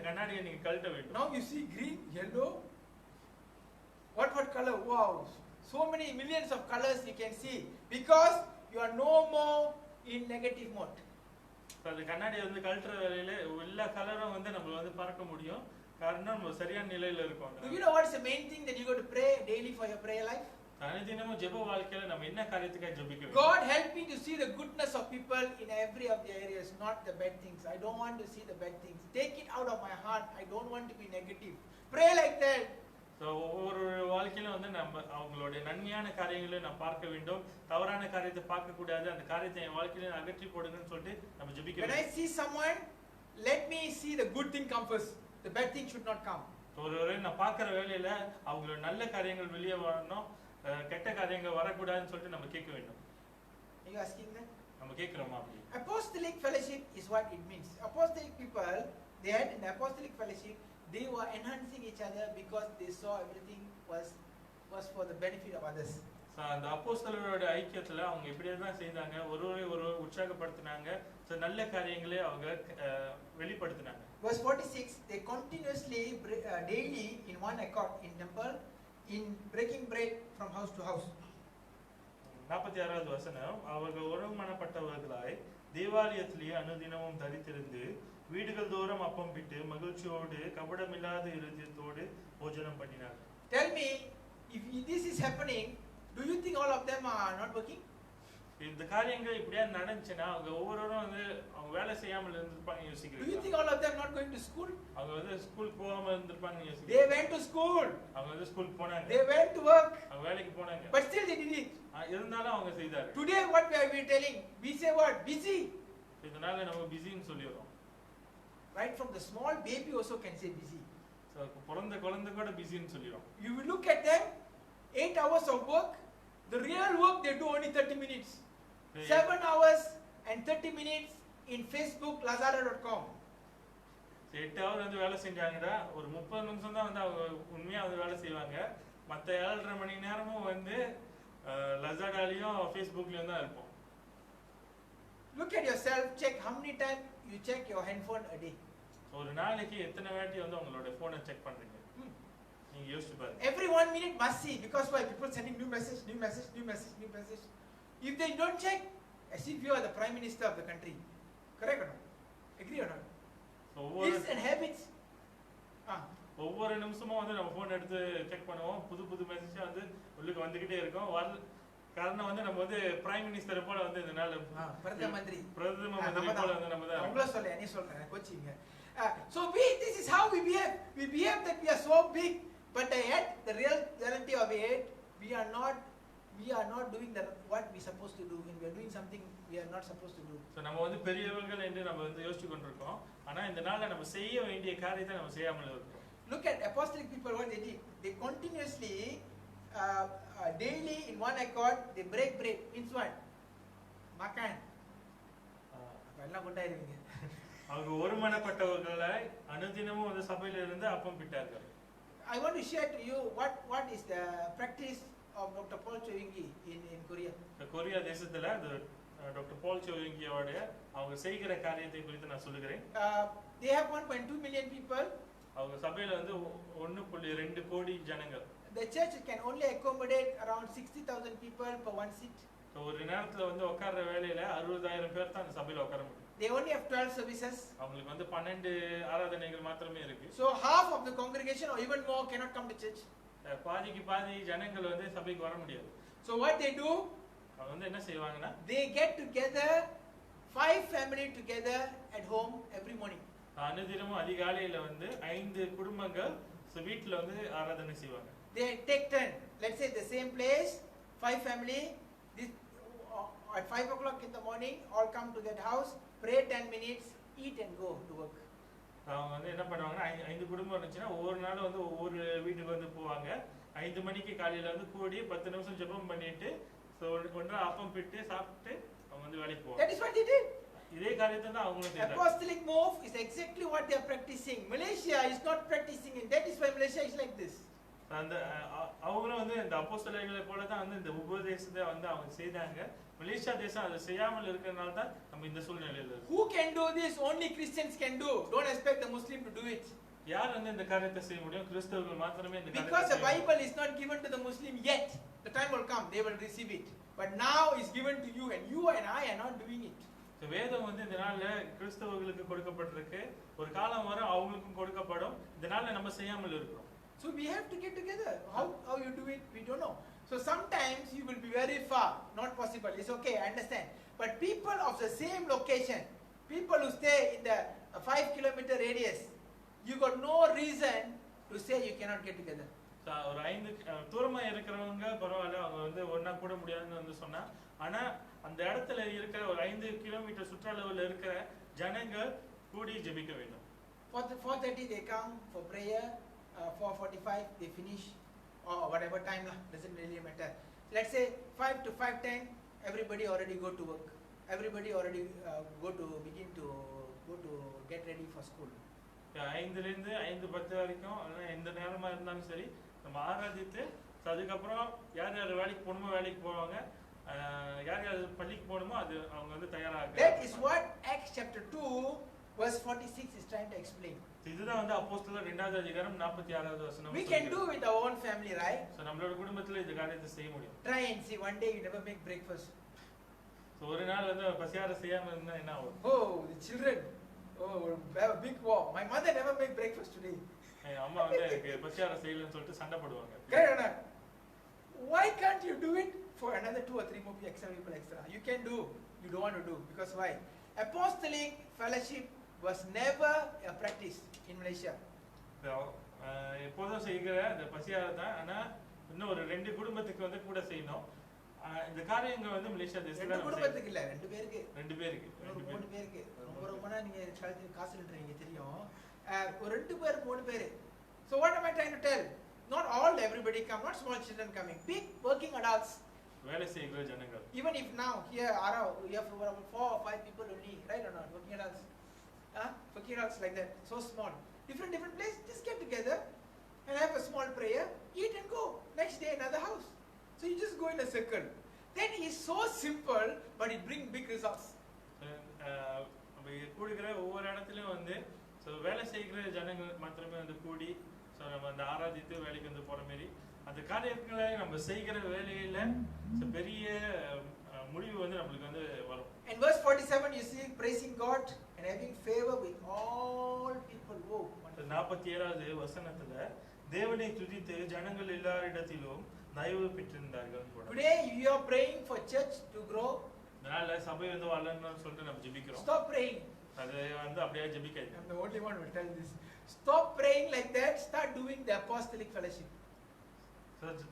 கண்ணாடியை நீங்க கழட்ட வேண்டும். Now you see green, yellow. What color? Wow, so many millions of colors you can see because you are no more in negative mode. அந்த கண்ணாடியை வந்து கழட்டுற வேளையில எல்லா கலரும் வந்து நம்ம வந்து பார்க்க முடியும். காரணம் நம்ம சரியான நிலையில இருக்கோம். Do you know what is the main thing that you got to pray daily for your prayer life? அனுதினமும் ஜெப வாழ்க்கையில நம்ம என்ன காரியத்துக்காக ஜெபிக்க வேண்டும்? God help me to see the goodness of people in every of the areas, not the bad things. I don't want to see the bad things. Take it out of my heart. I don't want to be negative. Pray like that. So ஒவ்வொரு வாழ்க்கையிலும் வந்து நம்ம அவங்களுடைய நன்மையான காரியங்களை நாம் பார்க்க வேண்டும், தவறான காரியத்தை பார்க்க கூடாது. அந்த காரியத்தை என் வாழ்க்கையில அகற்றி போடுங்கன்னு சொல்லிட்டு நம்ம ஜெபிக்க When I வேண்டும். see someone, let me see the good thing come first. The bad thing should not come. ஒருவரை நான் பார்க்கிற வேளையில அவங்களோட நல்ல காரியங்கள் வெளியே வரணும், கெட்ட காரியங்கள் வரக்கூடாதுன்னு சொல்லிட்டு நம்ம கேட்க வேண்டும். Are you asking that? நம்ம கேட்கிறோமா அப்படி? Apostolic fellowship is what it means. Apostolic people, they had in the apostolic fellowship, they were enhancing each other because they saw everything was for the benefit of others. So அந்த அப்போஸ்தலரோட ஐக்கியத்துல அவங்க இப்படியே தான் செய்தாங்க, ஒருவரை உற்சாகப்படுத்தினாங்க, நல்ல காரியங்களை அவங்க வெளிப்படுத்தினாங்க. Verse 46, they continuously daily in one accord in temple, in breaking bread from house to house. 46வது வசனம், அவர்கள் ஒருமனப்பட்டவர்களாய் தேவாலயத்திலே அனுதினமும் தரித்திருந்து வீடுகள் தோறும் அப்பம் பிட்டு மகிழ்ச்சியோடு கபடமில்லாத இருதயத்தோடு போஜனம் பண்ணினார்கள். Tell me, if this is happening, do you think all of them are not working? இந்த காரியங்கள் இப்படியே நடந்துச்சுன்னா அவங்க ஒவ்வொருவரும் வந்து அவங்க வேலை செய்யாமல் இருந்திருப்பாங்க யோசிக்கிறீங்க. Do you think all of them not going to school? அவங்க வந்து ஸ்கூல் போகாம இருந்திருப்பாங்க யோசிக்கிறீங்க. They went to school. அவங்க வந்து ஸ்கூல் போனாங்க. They went to work. அவங்க வேலைக்கு போனாங்க. But still they did it. இருந்தாலும் அவங்க செய்தார்கள். Today what we are telling? We say what? Busy. இதனால நம்ம பிஸின்னு சொல்லிரோம். Right from the small baby also can say busy. So பிறந்த குழந்தை கூட பிஸின்னு சொல்லிரோம். You will look at them, 8 hours of work. The real work they do only 30 minutes. 7 hours and 30 minutes in Facebook, lazada.com. 8 hours வந்து வேலை செஞ்சாங்கடா, ஒரு 30 நிமிஷம் தான் வந்து அவங்க உண்மையா வந்து வேலை செய்வாங்க. மத்த 7.5 மணி நேரமும் வந்து லசாடாலயும் ஃபேஸ்புக்லயும் தான் இருப்போம். Look at yourself, check how many times you check your handphone a day. ஒரு நாளைக்கு எத்தனை வாட்டி வந்து உங்களோட போனை செக் பண்றீங்க? நீங்க யோசிச்சு பாருங்க. Every 1 minute must see, because why? People sending new message, new message, new message, new message. If they don't check, as if you are the prime minister of the country. Correct or not? Agree or not? It's and habits. ஒவ்வொரு நிமிஷமும் வந்து நம்ம phone எடுத்து check பண்ணுவோம், புது புது message வந்து உள்ளுக்கு வந்துகிட்டே இருக்கும். காரணம் வந்து நம்ம வந்து பிரைம் மினிஸ்டர் போல வந்து இந்த நாள் பிரதம மந்திரி போல வந்து நம்ம தான் உங்கள சொல்ல என்ன சொல்றேன் கோச்சிங்க. So this is how we behave that we are so big, but yet the reality of it, we are not doing what we supposed to do, and we are doing something we are not supposed to do. So நம்ம வந்து பெரியவர்கள் என்று நம்ம வந்து யோசிச்சு கொண்டிருக்கோம், ஆனா இந்த நாள்ல நம்ம செய்ய வேண்டிய காரியத்தை நம்ம செய்யாமல் இருக்கோம். Look at apostolic people, what they did. They continuously daily in one accord they break bread. Means what? Makan. எல்லாம் கொண்டாயிருவீங்க. அவங்க ஒருமனப்பட்டவர்களாய் அனுதினமும் வந்து சபையில இருந்து அப்பம் பிட்டார்கள். I want to share to you what is the practice of Dr. Paul Choyingi in Korea. Korea தேசத்துல doctor பால் சோயிங்கியோட அவங்க செய்கிற காரியத்தை குறித்து நான் சொல்லுகிறேன். They have 1.2 million people. அவங்க சபையில வந்து 1.2 கோடி ஜனங்கள். The church can only accommodate around 60,000 people per one seat. ஒரு நேரத்துல வந்து உட்கார்ற வேளையில 60,000 பேர் தான் அந்த சபையில உட்கார முடியும். They only have 12 services. அவங்களுக்கு வந்து 12 ஆராதனைகள் மாத்திரமே இருக்கு. So half of the congregation or even more cannot come to church. பாதிக்கு பாதி ஜனங்கள் வந்து சபைக்கு வர முடியாது. So what they do? அவங்க வந்து என்ன செய்வாங்கன்னா, they get together 5 family together at home every morning. அனுதினமும் அதிகாலையில வந்து 5 குடும்பங்கள் வீட்ல வந்து ஆராதனை செய்வாங்க. They take turn. Let's say the same place, 5 family. This at 5 o'clock in the morning, all come to that house, pray 10 minutes, eat and go to work. அவங்க வந்து என்ன பண்ணுவாங்கன்னா, 5 குடும்பம் இருந்துச்சுன்னா ஒவ்வொரு நாளும் வந்து ஒவ்வொரு வீட்டுக்கு வந்து போவாங்க. 5 மணிக்கு காலையில வந்து கூடி 10 நிமிஷம் ஜெபம் பண்ணிட்டு ஒன்றா அப்பம் பிட்டு சாப்பிட்டு அவங்க வந்து வேலைக்கு போவாங்க. That is what they did. இதே காரியத்தை தான் அவங்களும் செய்றாங்க. Apostolic move is exactly what they are practicing. Malaysia is not practicing it. That is why Malaysia is like this. அந்த அவங்களும் வந்து இந்த அப்போஸ்தலர்களை போல தான் வந்து இந்த உபதேசத்தை வந்து அவங்க செய்தாங்க. மலேசியா தேசம் அதை செய்யாமல் இருக்கிறனால தான் நம்ம இந்த சூழ்நிலையில இருக்கோம். Who can do this? Only Christians can do. Don't expect the Muslim to do it. யார் வந்து இந்த காரியத்தை செய்ய முடியும்? கிறிஸ்தவர்கள் மாத்திரமே இந்த காரியத்தை Because the Bible is not given to the Muslim yet. The time will come, they will receive it. But now is given to you, and you and I are not doing it. வேதம் வந்து இந்த நாள்ல கிறிஸ்தவர்களுக்கு கொடுக்கப்பட்டிருக்கு. ஒரு காலம் வரை அவங்களுக்கும் கொடுக்கப்படும். இந்த நாள்ல நம்ம செய்யாமல் இருக்கிறோம். So we have to get together. How you do it, we don't know. So sometimes you will be very far, not possible. It's okay, I understand. But people of the same location, people who stay in the 5-kilometer radius, you got no reason to say you cannot get together. ஒரு 5 தூரமா இருக்கிறவங்க பரவாயில்ல, அவங்க வந்து ஒண்ணா கூட முடியாதுன்னு வந்து சொன்னா, ஆனா அந்த இடத்துல இருக்கிற ஒரு 5 கிலோமீட்டர் சுற்றளவுல இருக்கிற ஜனங்கள் கூடி ஜெபிக்க வேண்டும். 4:30 they come for prayer, 4:45 they finish, or whatever time lah, doesn't really matter. Let's say 5 to 5:10 everybody already go to work, everybody already begin to get ready for school. 5 ல இருந்து 5:10 வரைக்கும் எந்த நேரமா இருந்தாலும் சரி நம்ம ஆராதித்து அதுக்கப்புறம் யார் யார் வேலைக்கு போகணுமோ வேலைக்கு போவாங்க, யார் யார் பள்ளிக்கு போகணுமோ அது அவங்க வந்து தயாராக. That is what Acts chapter 2 verse 46 is trying to explain. இதுதான் வந்து அப்போஸ்தலர் 2வது அதிகாரம் 46வது வசனம். We can do with our own family, right? So நம்மளோட குடும்பத்துல இந்த காரியத்தை செய்ய முடியும். Try and see, one day you never make breakfast. So ஒரு நாள் வந்து பசியார செய்யாம இருந்தா என்ன ஆகும்? Oh, the children, oh, have a big war. My mother never make breakfast today. அம்மா வந்து எனக்கு பசியார செய்யலன்னு சொல்லிட்டு சண்டை போடுவாங்க. Correct. Why can't you do it for another 2 or 3 more extra people extra? You can do, you don't want to do, because why? Apostolic fellowship was never a practice in Malaysia. எப்போதும் செய்கிற அந்த பசியார தான், ஆனா இன்னும் ஒரு 2 குடும்பத்துக்கு வந்து கூட செய்யணும். இந்த காரியங்க வந்து மலேசியா தேசத்துல 2 குடும்பத்துக்கு இல்ல, 2 பேருக்கு 3 பேருக்கு ரொம்ப நீங்க காசு இல்லன்றீங்க தெரியும். ஒரு 2 பேர் 3 பேர். So what am I trying to tell? Not all everybody come, not small children coming, big working adults. வேலை செய்கிற ஜனங்கள். Even if now here Ara we have around 4 or 5 people only, right or not, working adults. Working adults like that, so small. Different place, just get together and have a small prayer, eat and go. Next day another house. So you just go in a circle. That is so simple, but it brings big results. கூடுகிற ஒவ்வொரு இடத்துலயும் வந்து வேலை செய்கிற ஜனங்கள் மாத்திரமே வந்து கூடி நம்ம அந்த ஆராதித்து வேலைக்கு வந்து போற மாதிரி அந்த காரியங்களை நம்ம செய்கிற வேலையில பெரிய முடிவு வந்து நமக்கு வந்து வரும். In verse 47 you see praising God and having favor with all people. Oh, 47வது வசனத்துல தேவனை துதித்து ஜனங்கள் எல்லாரிடத்திலும் தயவு பெற்றிருந்தார்கள். Today you are praying for church to grow. அதனால சபை வந்து வளரணும்னு சொல்லிட்டு நம்ம ஜெபிக்கிறோம். Stop praying. அது வந்து அப்படியே ஜெபிக்காதீங்க. I'm the only one who will tell this. Stop praying like that, start doing the apostolic fellowship.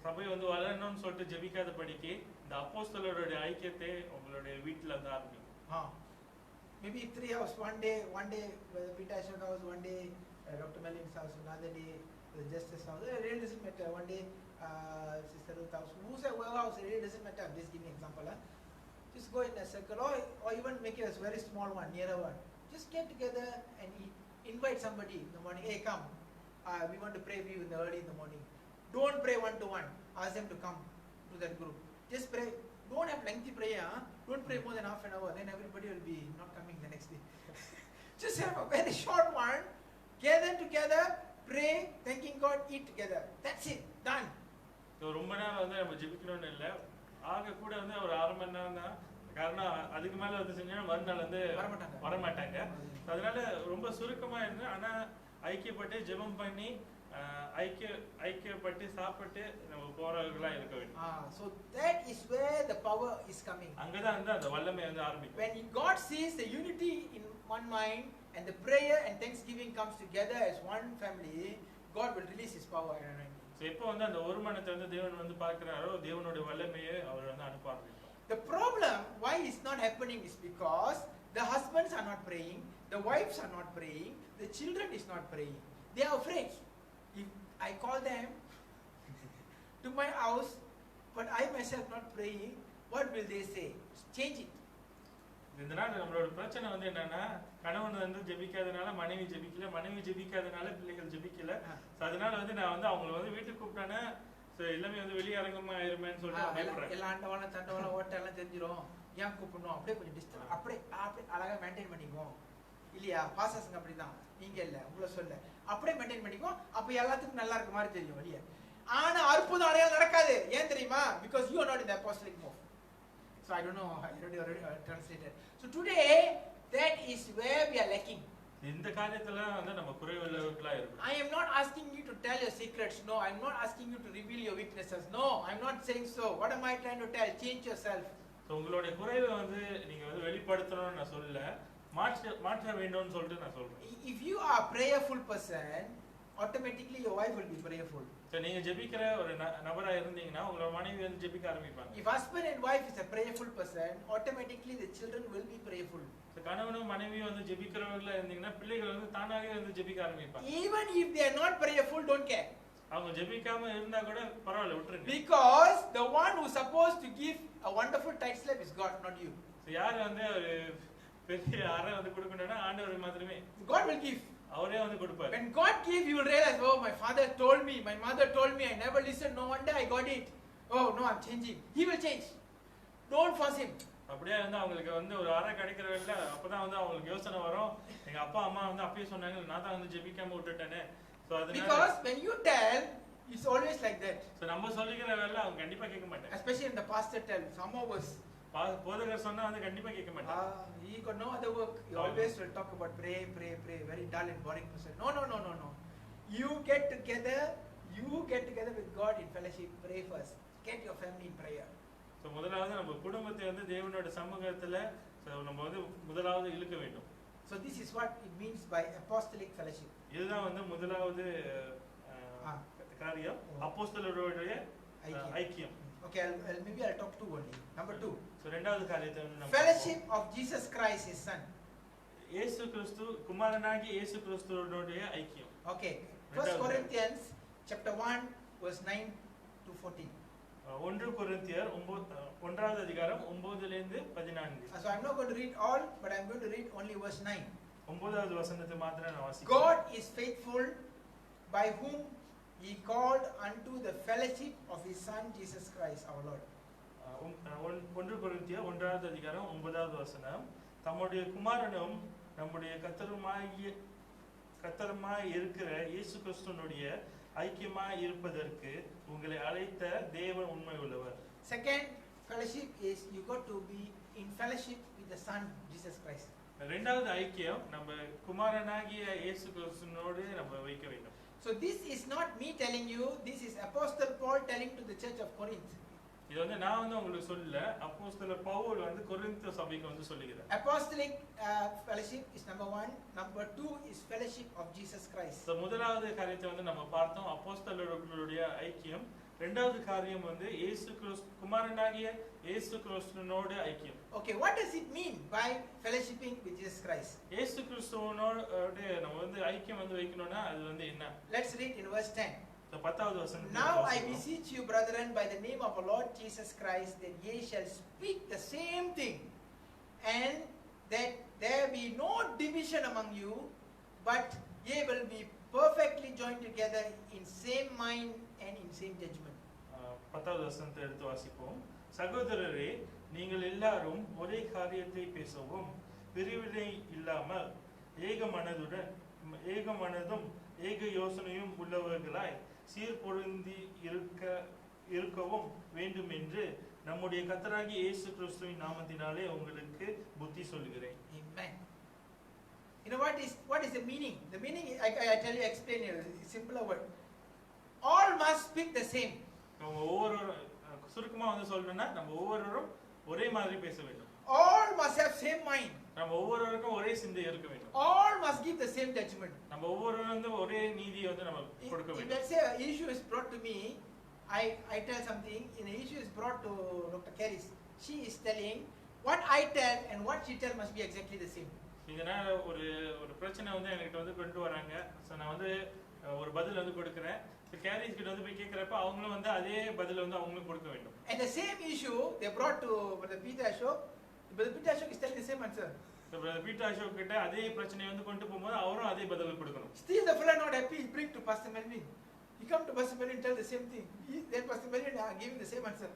சபை வந்து வளரணும்னு சொல்லிட்டு ஜெபிக்காதபடிக்கு இந்த அப்போஸ்தலருடைய ஐக்கியத்தை உங்களுடைய வீட்ல இருந்து ஆரம்பிங்க. Maybe 3 hours, one day Peter Ashok house, one day Dr. Melin's house, another day the Justice house. It really doesn't matter. One day Sister Ruth house, whoever house, it really doesn't matter. I'm just giving an example. Just go in a circle, or even make it a very small one, nearer one. Just get together and invite somebody in the morning. Hey, come. We want to pray with you early in the morning. Don't pray one to one. Ask them to come to that group. Just pray. Don't have lengthy prayer. Don't pray more than half an hour. Then everybody will be not coming the next day. Just have a very short one. Gather together, pray, thanking God, eat together. That's it. Done. ரொம்ப நேரம் வந்து நம்ம ஜெபிக்கணும்னு இல்லை, ஆக கூட வந்து ஒரு 1/2 மணி நேரம் தான். காரணம் அதுக்கு மேல வந்து செஞ்சா மறுநாள் வந்து வரமாட்டாங்க. அதனால ரொம்ப சுருக்கமா இருந்து ஆனா ஐக்கியப்பட்டு ஜெபம் பண்ணி ஐக்கியப்பட்டு சாப்பிட்டு நம்ம போறவர்களா இருக்க வேண்டும். So that is where the power is coming. அங்கதான் வந்து அந்த வல்லமை வந்து ஆரம்பிக்கும். When God sees the unity in one mind and the prayer and thanksgiving comes together as one family, God will release His power and anointing. So எப்போ வந்து அந்த ஒரு மனத்தை வந்து தேவன் வந்து பார்க்கறாரோ தேவனுடைய வல்லமையை அவர் வந்து அனுப்ப ஆரம்பிப்பார். The problem why it's not happening is because the husbands are not praying, the wives are not praying, the children is not praying. They are afraid. If I call them to my house, but I myself not praying, what will they say? Change it. இந்த நாள் நம்மளோட பிரச்சனை வந்து என்னன்னா கணவன் வந்து ஜெபிக்காதனால மனைவி ஜெபிக்கல, மனைவி ஜெபிக்காதனால பிள்ளைகள் ஜெபிக்கல. அதனால வந்து நான் வந்து அவங்களை வந்து வீட்டுக்கு கூப்பிட்டானே எல்லாமே வந்து வெளியரங்கமா ஆயிருமேன்னு சொல்லிட்டு பயப்படுறேன். எல்லா ஆண்டவான தண்டவான ஓட்ட எல்லாம் தெரிஞ்சிரும், ஏன் கூப்பிடணும், அப்படியே கொஞ்சம் டிஸ்டன்ஸ் அப்படியே அழகா மெயின்டைன் பண்ணிக்குவோம் இல்லையா? பாசஸ்ங்க அப்படிதான், நீங்க இல்ல உங்களை சொல்ல அப்படியே மெயின்டைன் பண்ணிக்குவோம். அப்ப எல்லாத்துக்கும் நல்லா இருக்க மாதிரி தெரியும் வெளியே. ஆனா அற்புதம் அடையாளம் நடக்காது. ஏன் தெரியுமா? Because you are not in the apostolic move. So I don't know, I already translated. So today that is where we are lacking. இந்த காரியத்துல வந்து நம்ம குறைவுள்ளவர்களா இருக்கோம். I am not asking you to tell your secrets. No, I'm not asking you to reveal your weaknesses. No, I'm not saying so. What am I trying to tell? Change yourself. So உங்களுடைய குறைவை வந்து நீங்க வந்து வெளிப்படுத்தணும்னு நான் சொல்லல, மாற்ற வேண்டும்னு சொல்லிட்டு நான் சொல்றேன். If you are a prayerful person, automatically your wife will be prayerful. So நீங்க ஜெபிக்கிற ஒரு நபரா இருந்தீங்கன்னா உங்களோட மனைவி வந்து ஜெபிக்க ஆரம்பிப்பாங்க. If husband and wife is a prayerful person, automatically the children will be prayerful. So கணவனும் மனைவியும் வந்து ஜெபிக்கிறவங்களா இருந்தீங்கன்னா பிள்ளைகள் வந்து தானாகவே வந்து ஜெபிக்க ஆரம்பிப்பாங்க. Even if they are not prayerful, don't care. அவங்க ஜெபிக்காம இருந்தா கூட பரவாயில்லை, விட்டுருங்க. Because the one who is supposed to give a wonderful tight slap is God, not you. So யார் வந்து ஒரு பெரிய அறை வந்து கொடுக்கணும்னா ஆண்டவர் மாத்திரமே. God will give. அவரே வந்து கொடுப்பார். When God gives, you will realize, oh, my father told me, my mother told me, I never listened, no wonder I got it. Oh, no, I'm changing. He will change. Don't force him. அப்படியே வந்து அவங்களுக்கு வந்து ஒரு அறை கிடைக்கிற வேலை அப்பதான் வந்து அவங்களுக்கு யோசனை வரும், எங்க அப்பா அம்மா வந்து அப்பயே சொன்னாங்க, நான் தான் வந்து ஜெபிக்காம விட்டுட்டேனே. Because when you tell, it's always like that. So நம்ம சொல்லிக்கிற வேலை அவங்க கண்டிப்பா கேட்க மாட்டாங்க. Especially when the pastor tells, some of us, போதகர் சொன்னா வந்து கண்டிப்பா கேட்க மாட்டாங்க. he got no other work. He always will talk about pray, pray, pray. Very dull and boring person. No. You get together with God in fellowship. Pray first. Get your family in prayer. So முதலாவது நம்ம குடும்பத்தை வந்து தேவனோட சமூகத்துல நம்ம வந்து முதலாவது இழுக்க வேண்டும். So this is what it means by apostolic fellowship. இதுதான் வந்து முதலாவது காரியம், அப்போஸ்தலருடைய ஐக்கியம். Okay, maybe I'll talk two only. Number 2. So இரண்டாவது காரியத்தை நம்ம fellowship of Jesus Christ his son. இயேசு கிறிஸ்து குமாரனாகிய இயேசு கிறிஸ்துவோட ஐக்கியம். Okay. 1 Corinthians chapter 1 verse 9 to 14. 1 கொரிந்தியர் 1வது அதிகாரம் 9 ல இருந்து 14. So I'm not going to read all, but I'm going to read only verse 9. 9வது வசனத்தை மாத்திரம் நான் வாசிக்கிறேன். God is faithful, by whom he called unto the fellowship of his son Jesus Christ our Lord. 1 கொரிந்தியர் 1வது அதிகாரம் 9வது வசனம், தம்முடைய குமாரனும் நம்முடைய கர்த்தருமாய் இருக்கிற இயேசு கிறிஸ்துவினுடைய ஐக்கியமாய் இருப்பதற்கு உங்களை அழைத்த தேவன் உண்மை உள்ளவர். Second fellowship is you got to be in fellowship with the son Jesus Christ. இரண்டாவது ஐக்கியம் நம்ம குமாரனாகிய இயேசு கிறிஸ்துவோடு நம்ம வைக்க வேண்டும். So this is not me telling you, this is Apostle Paul telling to the church of Corinth. இது வந்து நான் வந்து உங்களுக்கு சொல்லல, அப்போஸ்தலர் பவுல் வந்து கொரிந்து சபைக்கு வந்து சொல்லுகிறார். Apostolic fellowship is number 1. Number 2 is fellowship of Jesus Christ. So முதலாவது காரியத்தை வந்து நம்ம பார்த்தோம், அப்போஸ்தலர்களுடைய ஐக்கியம். இரண்டாவது காரியம் வந்து இயேசு கிறிஸ்து குமாரனாகிய இயேசு கிறிஸ்துவோட ஐக்கியம். Okay, what does it mean by fellowshipping with Jesus Christ? இயேசு கிறிஸ்துவோட நம்ம வந்து ஐக்கியம் வந்து வைக்கணும்னா அது வந்து என்ன? Let's read in verse 10. So 10வது வசனம். Now I beseech you, brethren, by the name of our Lord Jesus Christ, that ye shall speak the same thing, and that there be no division among you, but ye will be perfectly joined together in same mind and in same judgment. 10வது வசனத்தை எடுத்து வாசிப்போம். சகோதரரே, நீங்கள் எல்லாரும் ஒரே காரியத்தை பேசவும், பிரிவினை இல்லாமல் ஏக மனதும் ஏக யோசனையும் உள்ளவர்களாய் சீர்பொருந்தி இருக்கவும் வேண்டும் என்று நம்முடைய கர்த்தராகிய இயேசு கிறிஸ்துவின் நாமத்தினாலே உங்களுக்கு புத்தி சொல்கிறேன். Amen. You know what is the meaning? The meaning I tell you, explain here, simpler word. All must speak the same. நம்ம ஒவ்வொருவரும் சுருக்கமா வந்து சொல்லணும்னா நம்ம ஒவ்வொருவரும் ஒரே மாதிரி பேச வேண்டும். All must have same mind. நம்ம ஒவ்வொருவருக்கும் ஒரே சிந்தை இருக்க வேண்டும். All must give the same judgment. நம்ம ஒவ்வொருவரும் வந்து ஒரே நீதியை வந்து நம்ம கொடுக்க வேண்டும். Let's say an issue is brought to me, I tell something, and the issue is brought to Dr. Caris. She is telling what I tell and what she tell must be exactly the same. இதனால ஒரு பிரச்சனை வந்து என்கிட்ட வந்து கொண்டு வராங்க. So நான் வந்து ஒரு பதில் வந்து கொடுக்கிறேன். சோ கேரிஸ் கிட்ட வந்து போய் கேக்குறப்ப அவங்களும் வந்து அதே பதில் வந்து அவங்களும் கொடுக்க வேண்டும். And the same issue they brought to Brother Peter Ashok. Brother Peter Ashok is telling the same answer. So Brother Peter Ashok கிட்ட அதே பிரச்சனையை வந்து கொண்டு போகும்போது அவரும் அதே பதில் கொடுக்கணும். Still the fellow not happy, he bring to Pastor Melvin. He come to Pastor Melvin tell the same thing. Then Pastor Melvin are giving the same answer.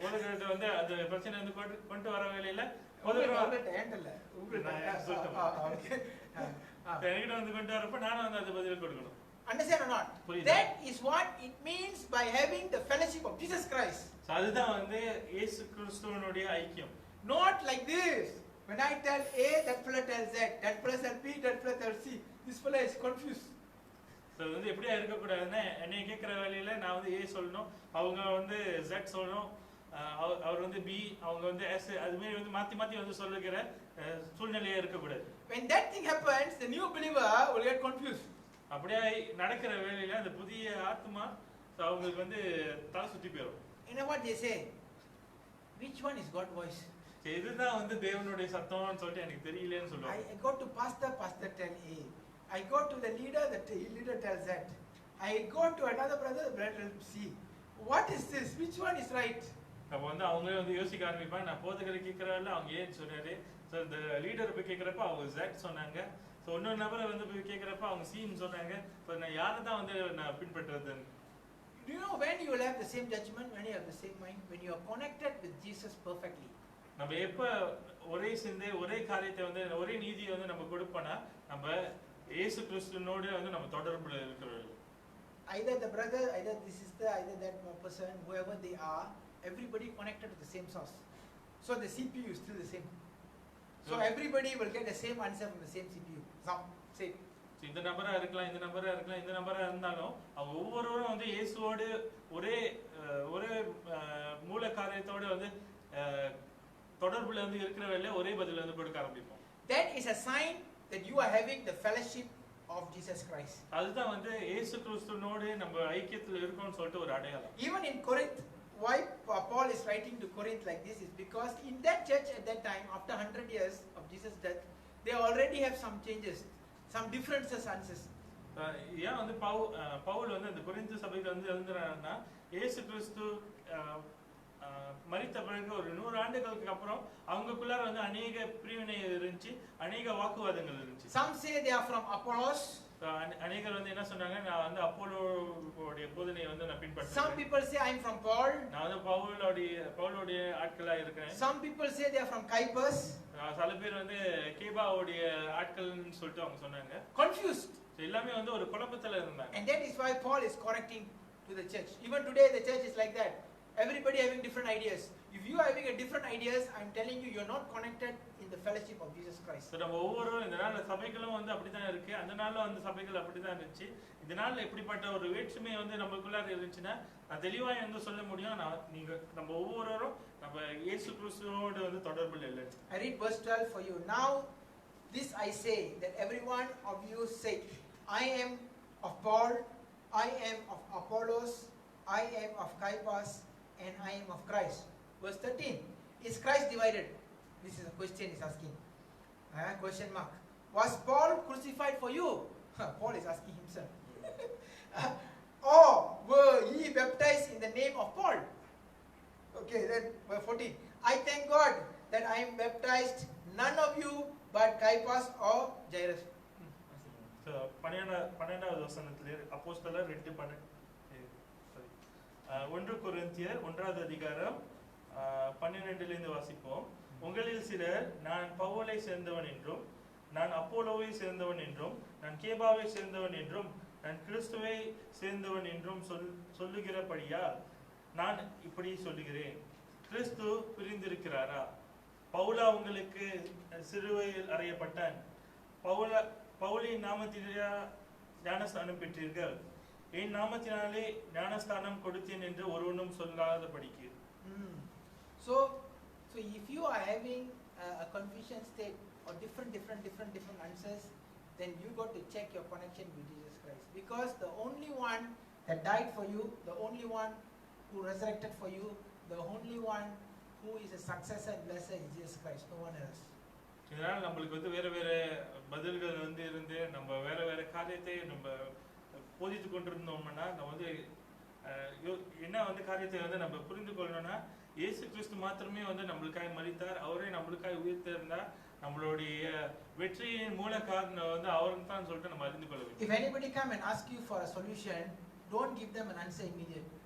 போதகர்கிட்ட வந்து அந்த பிரச்சனை வந்து கொண்டு வர வேலையில போதகர் ஹேண்டல்ல என்கிட்ட வந்து கொண்டு வரப்ப நானும் வந்து அது பதில் கொடுக்கணும். Understand or not? That is what it means by having the fellowship of Jesus Christ. அதுதான் வந்து இயேசு கிறிஸ்துவினுடைய ஐக்கியம். Not like this. When I tell A, that fellow tells Z. That fellow tells B, that fellow tells C. This fellow is confused. So வந்து எப்படியா இருக்கக்கூடாதுன்னா என்னை கேட்குற வேலையில நான் வந்து ஏ சொல்லணும், அவங்க வந்து ஜெட் சொல்லணும், அவர் வந்து பி, அவங்க வந்து எஸ், அதுமாரி வந்து மாற்றி மாற்றி வந்து சொல்லுகிற சூழ்நிலையே இருக்கக்கூடாது. When that thing happens, the new believer will get confused. அப்படியே நடக்கிற வேலையில அந்த புதிய ஆத்மா அவங்களுக்கு வந்து தலை சுற்றி போயிடும். You know what they say? Which one is God's voice? இதுதான் வந்து தேவனுடைய சத்தம்னு சொல்லிட்டு எனக்கு தெரியலன்னு சொல்லுவாங்க. I go to pastor tell A. I go to the leader tells that. I go to another brother tells C. What is this? Which one is right? அப்போ வந்து அவங்களே வந்து யோசிக்க ஆரம்பிப்பாங்க. நான் போதகரை கேட்கறதில்ல, அவங்க ஏன்னு சொன்னாரு. ஸோ இந்த லீடர் போய் கேட்குறப்ப அவங்க ஜெட் சொன்னாங்க. ஸோ இன்னொரு நபரை வந்து போய் கேட்குறப்ப அவங்க சீன்னு சொன்னாங்க. இப்போ நான் யாரை தான் வந்து நான் பின்பற்றுறதுன்னு. Do you know when you will have the same judgment, when you have the same mind, when you are connected with Jesus perfectly? நம்ம எப்போ ஒரே சிந்தை ஒரே காரியத்தை வந்து ஒரே நீதியை வந்து நம்ம கொடுப்போம்னா நம்ம இயேசு கிறிஸ்துவோடு வந்து நம்ம தொடர்புல இருக்கிறோம். Either the brother, either the sister, either that person, whoever they are, everybody connected to the same source. So the CPU is still the same. So everybody will get the same answer from the same CPU. Same. இந்த நபரா இருக்கலாம், இந்த நபரா இருக்கலாம், இந்த நபரா இருந்தாலும் அவங்க ஒவ்வொருவரும் வந்து இயேசுவோடு ஒரே மூல காரியத்தோட வந்து தொடர்புல வந்து இருக்கிற வேலையில ஒரே பதில் வந்து கொடுக்க ஆரம்பிப்போம். That is a sign that you are having the fellowship of Jesus Christ. அதுதான் வந்து இயேசு கிறிஸ்துவோடு நம்ம ஐக்கியத்துல இருக்கோம்னு சொல்லிட்டு ஒரு அடையாளம். Even in Corinth, why Paul is writing to Corinth like this is because in that church at that time, after 100 years of Jesus' death, they already have some changes, some differences, answers. ஏன் வந்து பவுல் வந்து அந்த Corinth சபையில வந்து எழுதுறாருன்னா இயேசு கிறிஸ்து மரித்த பிறகு ஒரு 100 ஆண்டுகளுக்கு அப்புறம் அவங்களுக்குள்ளார வந்து அநேக பிரிவினை இருந்துச்சு, அநேக வாக்குவாதங்கள் இருந்துச்சு. Some say they are from Apollos. அநேகர் வந்து என்ன சொன்னாங்க, நான் வந்து அப்போலோவுடைய போதனையை வந்து நான் பின்பற்றுறேன். Some people say I am from Paul. நான் வந்து பவுலோடைய ஆட்களா இருக்கிறேன். Some people say they are from Cephas. சில பேர் வந்து கேபாவுடைய ஆட்கள்னு சொல்லிட்டு அவங்க சொன்னாங்க. Confused. எல்லாமே வந்து ஒரு குழப்பத்துல இருந்தாங்க. And that is why Paul is correcting to the church. Even today the church is like that. Everybody having different ideas. If you are having a different ideas, I am telling you, you are not connected in the fellowship of Jesus Christ. So நம்ம ஒவ்வொருவரும் இந்த நாள்ல சபைகளும் வந்து அப்படிதான் இருக்கு, அந்த நாள்ல வந்து சபைகள் அப்படிதான் இருந்துச்சு. இந்த நாள்ல எப்படிப்பட்ட ஒரு வேற்றுமை வந்து நமக்குள்ள இருந்துச்சுன்னா நான் தெளிவா வந்து சொல்ல முடியும், நம்ம ஒவ்வொருவரும் நம்ம இயேசு கிறிஸ்துவோடு வந்து தொடர்புல இல்லை. I read verse 12 for you. Now this I say, that every one of you say, I am of Paul, I am of Apollos, I am of Cephas, and I am of Christ. Verse 13. Is Christ divided? This is a question he's asking. Question mark. Was Paul crucified for you? Paul is asking himself. Or were ye baptized in the name of Paul? Okay, then verse 14. I thank God that I am baptized, none of you but Cephas or Jairus. So 12வது வசனத்திலே அப்போஸ்தலர் 2:12 1 கொரிந்தியர் 1வது அதிகாரம் 12 வாசிப்போம். உங்களில் சிலர் நான் பவுலை சேர்ந்தவன் என்றும், நான் அப்போலோவை சேர்ந்தவன் என்றும், நான் கேபாவை சேர்ந்தவன் என்றும், நான் கிறிஸ்துவை சேர்ந்தவன் என்றும் சொல்லுகிறபடியால் நான் இப்படி சொல்லுகிறேன். கிறிஸ்து பிரிந்திருக்கிறாரா? பவுலா உங்களுக்கு சிலுவையில் அறையப்பட்டான்? பவுலின் நாமத்திலே ஞானஸ்தானம் பெற்றீர்கள், என் நாமத்தினாலே ஞானஸ்தானம் கொடுத்தேன் என்று ஒருவனும் சொல்லாதபடிக்கு. So if you are having a confusion state or different answers, then you got to check your connection with Jesus Christ, because the only one that died for you, the only one who resurrected for you, the only one who is a successor and blessed is Jesus Christ, no one else. இதனால நம்மளுக்கு வந்து வேற பதில்கள் வந்து இருந்து நம்ம வேற காரியத்தை நம்ம போதித்து கொண்டிருந்தோம்னா நம்ம வந்து என்ன வந்து காரியத்தை வந்து நம்ம புரிந்து கொள்ளணும்னா இயேசு கிறிஸ்து மாத்திரமே வந்து நம்மளுக்காக மரித்தார், அவரே நம்மளுக்காக உயிர்த்தெழுந்தார், நம்மளுடைய வெற்றியின் மூல காரணம் வந்து அவருக்கு தான் சொல்லிட்டு நம்ம அறிந்து கொள்ள வேண்டும். If anybody come and ask you for a solution, don't give them an answer immediately.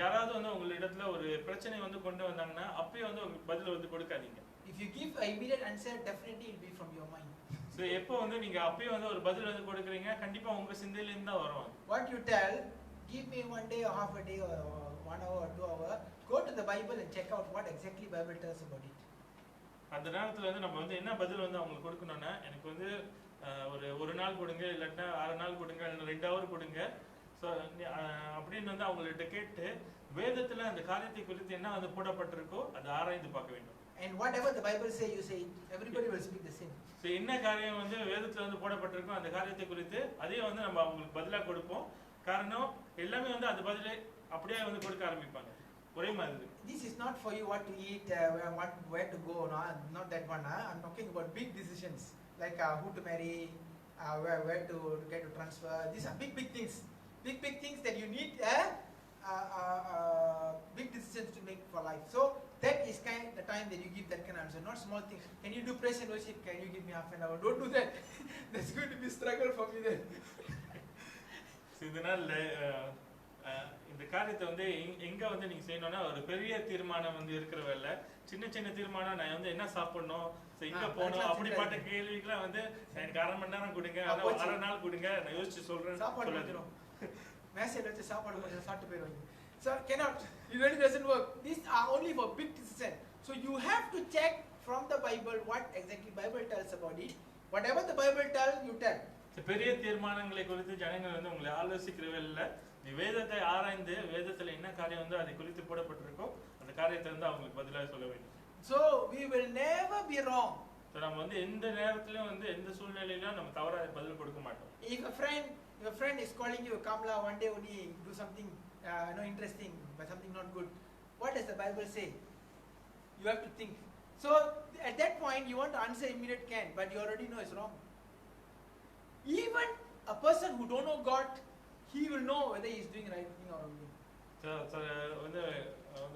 யாராவது வந்து உங்களிடத்துல ஒரு பிரச்சனை வந்து கொண்டு வந்தாங்கன்னா அப்பயே வந்து உங்களுக்கு பதில் வந்து கொடுக்காதீங்க. If you give an immediate answer, definitely it will be from your mind. So எப்போ வந்து நீங்க அப்பயே வந்து ஒரு பதில் வந்து கொடுக்குறீங்க, கண்டிப்பா உங்க சிந்தையில இருந்து தான் வரும். What you tell, give me 1 day or half a day or 1 hour or 2 hour, go to the Bible and check out what exactly Bible tells about it. அந்த நேரத்துல வந்து நம்ம வந்து என்ன பதில் வந்து அவங்களுக்கு கொடுக்கணும்னா, எனக்கு வந்து ஒரு நாள் கொடுங்க, இல்லன்னா 6 நாள் கொடுங்க, இல்ல 2 டவர் கொடுங்க. ஸோ அப்படின்னு வந்து அவங்கள்ட்ட கேட்டு வேதத்துல அந்த காரியத்தை குறித்து என்ன வந்து போடப்பட்டிருக்கோ அதை ஆராய்ந்து பார்க்க வேண்டும். And whatever the Bible say, you say it, everybody will speak the same. So என்ன காரியம் வந்து வேதத்துல வந்து போடப்பட்டிருக்கோ அந்த காரியத்தை குறித்து அதையும் வந்து நம்ம அவங்களுக்கு பதிலா கொடுப்போம். காரணம் எல்லாமே வந்து அது பதிலே அப்படியே வந்து கொடுக்க ஆரம்பிப்பாங்க ஒரே மாதிரி. This is not for you what to eat, where to go, no, not that one. I'm talking about big decisions like who to marry, where to get to transfer. These are big things. Big things that you need big decisions to make for life. So that is kind of the time that you give that kind of answer, not small things. Can you do praise and worship? Can you give me half an hour? Don't do that. That's going to be struggle for me then. இதனால இந்த காரியத்தை வந்து எங்க வந்து நீங்க செய்யணும்னா ஒரு பெரிய தீர்மானம் வந்து இருக்கிறவல்ல, சின்ன சின்ன தீர்மானம் நான் வந்து என்ன சாப்பிடணும், எங்க போகணும் அப்படிப்பட்ட கேள்விக்கெல்லாம் வந்து எனக்கு 1/2 மணி நேரம் கொடுங்க, அரை நாள் கொடுங்க, நான் யோசிச்சு சொல்றேன். சாப்பாடு மேசேஜ் வச்சு சாப்பாடு கொஞ்சம் சாப்பிட்டு போயிடுவாங்க. So cannot, it really doesn't work. These are only for big decisions. So you have to check from the Bible what exactly Bible tells about it. Whatever the Bible tells, you tell. பெரிய தீர்மானங்களை குறித்து ஜனங்கள் வந்து உங்களை ஆலோசிக்கிறவே இல்லை. நீ வேதத்தை ஆராய்ந்து வேதத்துல என்ன காரியம் வந்து அதை குறித்து போடப்பட்டிருக்கோ அந்த காரியத்தை வந்து அவங்களுக்கு பதிலாக சொல்ல வேண்டும். So we will never be wrong. நம்ம வந்து எந்த நேரத்திலும் வந்து எந்த சூழ்நிலையிலும் நம்ம தவறா பதில் கொடுக்க மாட்டோம். If your friend is calling you, Kamla, one day only do something interesting but something not good, what does the Bible say? You have to think. So at that point you want to answer immediate can, but you already know it's wrong. Even a person who don't know God, he will know whether he is doing right thing or wrong thing. So வந்து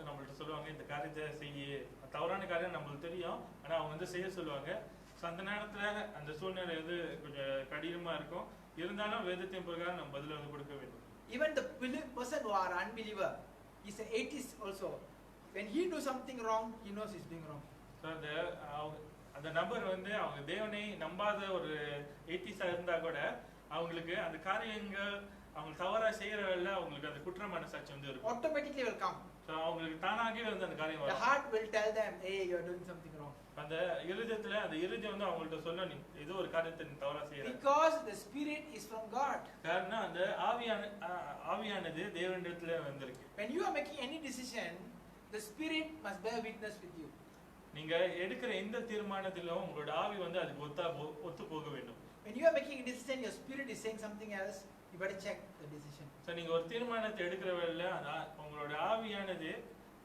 நம்மள்ட்ட சொல்லுவாங்க இந்த காரியத்தை செய்ய, தவறான காரியம் நம்மளுக்கு தெரியும், ஆனா அவங்க வந்து செய்ய சொல்லுவாங்க. ஸோ அந்த நேரத்துல அந்த சூழ்நிலை வந்து கொஞ்சம் கடினமா இருக்கும், இருந்தாலும் வேதத்தின் பிரகாரம் நம்ம பதில வந்து கொடுக்க வேண்டும். Even the person who are unbeliever, he's an atheist also. When he do something wrong, he knows he's doing wrong. So அந்த நபர் வந்து அவங்க தேவனை நம்பாத ஒரு ஏத்திஸ்டா இருந்தா கூட அவங்களுக்கு அந்த காரியங்கள் அவங்க தவறா செய்யறவல்ல அவங்களுக்கு அந்த குற்ற மனசாட்சி வந்து இருக்கும். Automatically will come. So அவங்களுக்கு தானாகவே வந்து அந்த காரியம் வரும். The heart will tell them, hey, you are doing something wrong. அந்த இருதயத்துல அந்த இருதயம் வந்து அவங்கள்ட்ட சொல்ல நீ ஏதோ ஒரு காரியத்தை நீ தவறா செய்யற. Because the spirit is from God. காரணம் அந்த ஆவியானது தேவனிடத்துல வந்திருக்கு. When you are making any decision, the spirit must bear witness with you. நீங்க எடுக்கிற எந்த தீர்மானத்திலும் உங்களோட ஆவி வந்து அதுக்கு ஒத்து போக வேண்டும். When you are making a decision, your spirit is saying something else, you better check the decision. So நீங்க ஒரு தீர்மானத்தை எடுக்கிறவல்ல உங்களோட ஆவியானது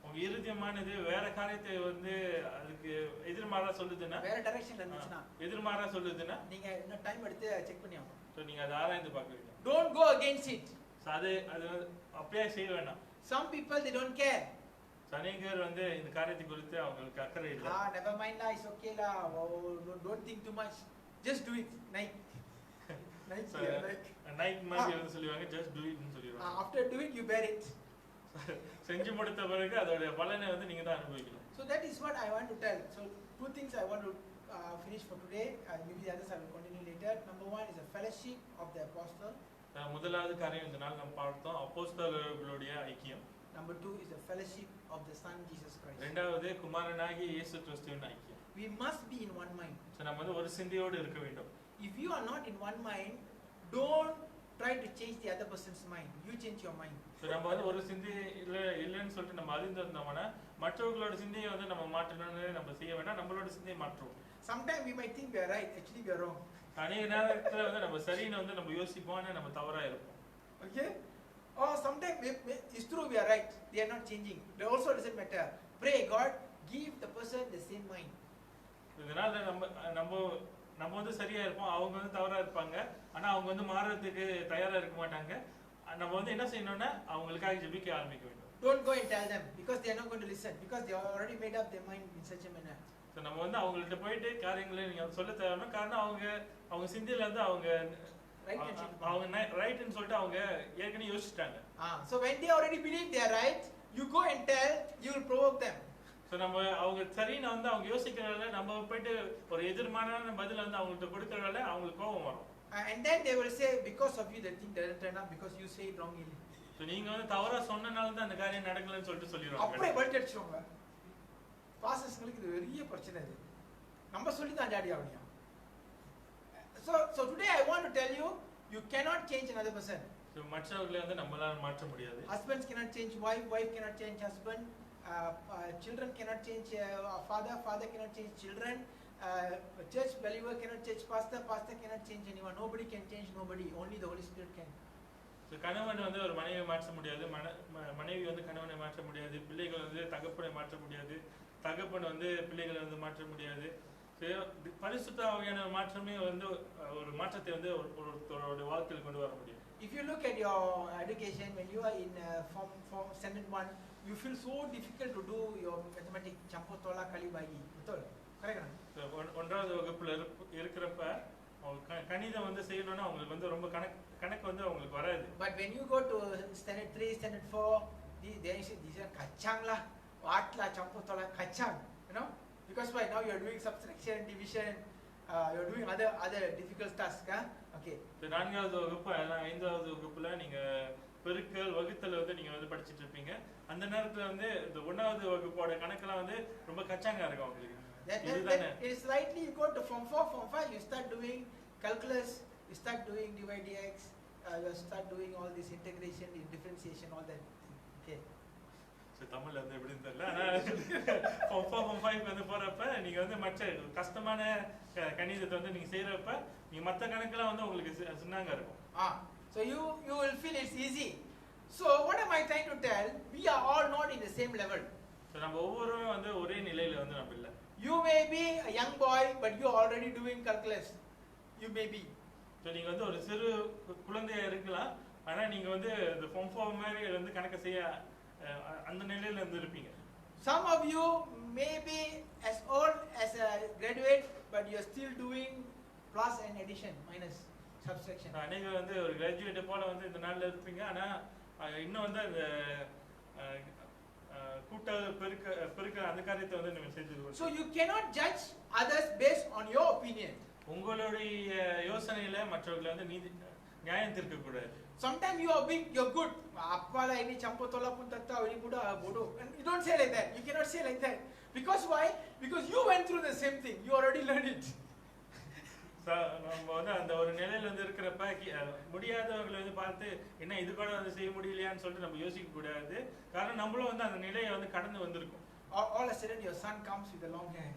உங்க இருதயமானது வேற காரியத்தை வந்து அதுக்கு எதிர்மாறா சொல்லுதுன்னா, வேற டைரக்ஷன்ல இருந்துச்சுனா, எதிர்மாறா சொல்லுதுன்னா நீங்க இன்னும் டைம் எடுத்து செக் பண்ணி ஆகணும். சோ நீங்க அதை ஆராய்ந்து பார்க்க வேண்டும். Don't go against it. So அது அப்படியே செய்ய வேண்டாம். Some people they don't care. அநேகர் வந்து இந்த காரியத்தை குறித்து அவங்களுக்கு அக்கறை இல்லை. Never mind la, it's okay la, don't think too much, just do it. Night மாதிரி வந்து சொல்லுவாங்க, just do it னு சொல்லிடுவாங்க. After do it you bear it. செஞ்சு முடித்த பிறகு அதோட பலனை வந்து நீங்க தான் அனுபவிக்கணும். So that is what I want to tell. So two things I want to finish for today, maybe the others I will continue later. Number one is a fellowship of the apostle. முதலாவது காரியம் இந்த நாள் நம்ம பார்த்தோம், அப்போஸ்தலர்களுடைய ஐக்கியம். Number two is the fellowship of the Son Jesus Christ. இரண்டாவது குமாரனாகிய இயேசு கிறிஸ்துவின் ஐக்கியம். We must be in one mind. So நம்ம வந்து ஒரு சிந்தையோடு இருக்க வேண்டும். If you are not in one mind, don't try to change the other person's mind. You change your mind. So நம்ம வந்து ஒரு சிந்தை இல்லன்னு சொல்லிட்டு நம்ம அறிந்திருந்தோம்னா மற்றவங்களோட சிந்தையை வந்து நம்ம மாற்றணும்னு நம்ம செய்ய வேண்டாம், நம்மளோட சிந்தையை மாற்றுவோம். Sometimes we might think we are right, actually we are wrong. அநேக நேரத்துல வந்து நம்ம சரின்னு வந்து நம்ம யோசிப்போம், ஆனா நம்ம தவறா இருப்போம். Okay? Or sometimes it's true we are right, they are not changing. That also doesn't matter. Pray God, give the person the same mind. இதனால நம்ம வந்து சரியா இருப்போம், அவங்க வந்து தவறா இருப்பாங்க, ஆனா அவங்க வந்து மாறதுக்கு தயாரா இருக்க மாட்டாங்க. நம்ம வந்து என்ன செய்யணும்னா அவங்களுக்காக ஜெபிக்க ஆரம்பிக்க வேண்டும். Don't go and tell them because they are not going to listen, because they have already made up their mind in such a manner. So நம்ம வந்து அவங்கள்ட்ட போயிட்டு காரியங்களை நீங்க சொல்ல தேவைன்னா, காரணம் அவங்க சிந்தையில வந்து அவங்க ரைட்னு சொல்லிட்டு அவங்க ஏற்கனவே யோசிச்சிட்டாங்க. So when they already believe they are right, you go and tell, you will provoke them. So நம்ம அவங்க சரின்னு வந்து அவங்க யோசிக்கிறதால நம்ம போயிட்டு ஒரு எதிர்மாறான பதில் வந்து அவங்கள்ட்ட கொடுக்கறதால அவங்களுக்கு கோபம் வரும். And then they will say, because of you the thing doesn't turn up, because you say it wrongly. So நீங்க வந்து தவறா சொன்னனால தான் அந்த காரியம் நடக்கலன்னு சொல்லிட்டு சொல்லிடுவாங்க. அப்படியே பல்டடிச்சுவாங்க. பாஸ்டர்ஸ்களுக்கு இது பெரிய பிரச்சனை இது. நம்ம சொல்லி தான் daddy ஆவணியா. So today I want to tell you, You cannot change another person. So மற்றவர்களை வந்து நம்மளால மாற்ற முடியாது. Husbands cannot change wife, wife cannot change husband, children cannot change father, father cannot change children, church believer cannot change pastor, pastor cannot change anyone. Nobody can change nobody. Only the Holy Spirit can. So கணவன் வந்து ஒரு மனைவியை மாற்ற முடியாது, மனைவி வந்து கணவனை மாற்ற முடியாது, பிள்ளைகள் வந்து தகப்பனை மாற்ற முடியாது, தகப்பன் வந்து பிள்ளைகளை வந்து மாற்ற முடியாது. பரிசுத்த ஆவியான மாற்றமே வந்து ஒரு மாற்றத்தை வந்து ஒருத்தரோட வாழ்க்கையில் கொண்டு வர முடியும். If you look at your education when you are in form standard 1, you feel so difficult to do your mathematics champotola kalibagi. Betul? Correct? ஒன்றாவது வகுப்புல இருக்கிறப்ப கணிதம் வந்து செய்யணும்னா உங்களுக்கு வந்து ரொம்ப கணக்கு வந்து உங்களுக்கு வராது. But when you go to standard 3, standard 4, these are kachang lah, what lah champotola kachang, you know? Because why now you are doing subtraction, division, you are doing other difficult tasks, huh? Okay. So நான்காவது வகுப்பு ஐந்தாவது வகுப்புல நீங்க பெருக்கல் வகுத்தல் வந்து நீங்க வந்து படிச்சிட்டு இருப்பீங்க. அந்த நேரத்துல வந்து இந்த ஒன்றாவது வகுப்போட கணக்கெல்லாம் வந்து ரொம்ப கச்சாங்கா இருக்கும் உங்களுக்கு. It is rightly you go to form 4, form 5, you start doing calculus, you start doing divide dx, you start doing all this integration, differentiation, all that. Okay. So தமிழ்ல வந்து எப்படின்னு தெரியல. ஆனா form 4, form 5 வந்து போறப்ப நீங்க வந்து மற்ற கஷ்டமான கணிதத்தை வந்து நீங்க செய்யறப்ப நீங்க மத்த கணக்கெல்லாம் வந்து உங்களுக்கு சின்னங்க இருக்கும். So you will feel it's easy. So what am I trying to tell? We are all not in the same level. So நம்ம ஒவ்வொருவரும் வந்து ஒரே நிலையில வந்து நம்ம இல்ல. You may be a young boy but you are already doing calculus. You may be. So நீங்க வந்து ஒரு சிறு குழந்தையா இருக்கலாம். ஆனா நீங்க வந்து இந்த form 4 மாதிரி வந்து கணக்கு செய்ய அந்த நிலையில இருந்து இருப்பீங்க. Some of you may be as old as a graduate but you are still doing plus and addition, minus, subtraction. அநேக வந்து ஒரு கிராஜுவேட் போல வந்து இந்த நாள்ல இருப்பீங்க. ஆனா இன்னும் வந்து அந்த கூட்டல் பெருக்க அந்த காரியத்தை வந்து நீங்க செஞ்சுடுவீங்க. So you cannot judge others based on your opinion. உங்களுடைய யோசனையில மற்றவர்களை வந்து நியாயம் தீர்க்க கூடாது. Sometimes you are big, you are good. Appala ini champotola pun tatta ini buda bodoh. And you don't say like that. You cannot say like that. Because why? Because you went through the same thing. You already learned it. நம்ம வந்து அந்த ஒரு நிலையில வந்து இருக்கிறப்ப முடியாதவர்களை வந்து பார்த்து என்ன இது கூட வந்து செய்ய முடியலையான்னு சொல்லிட்டு நம்ம யோசிக்க கூடாது. காரணம் நம்மளும் வந்து அந்த நிலையை வந்து கடந்து வந்திருக்கோம். All of a sudden your son comes with a long hair.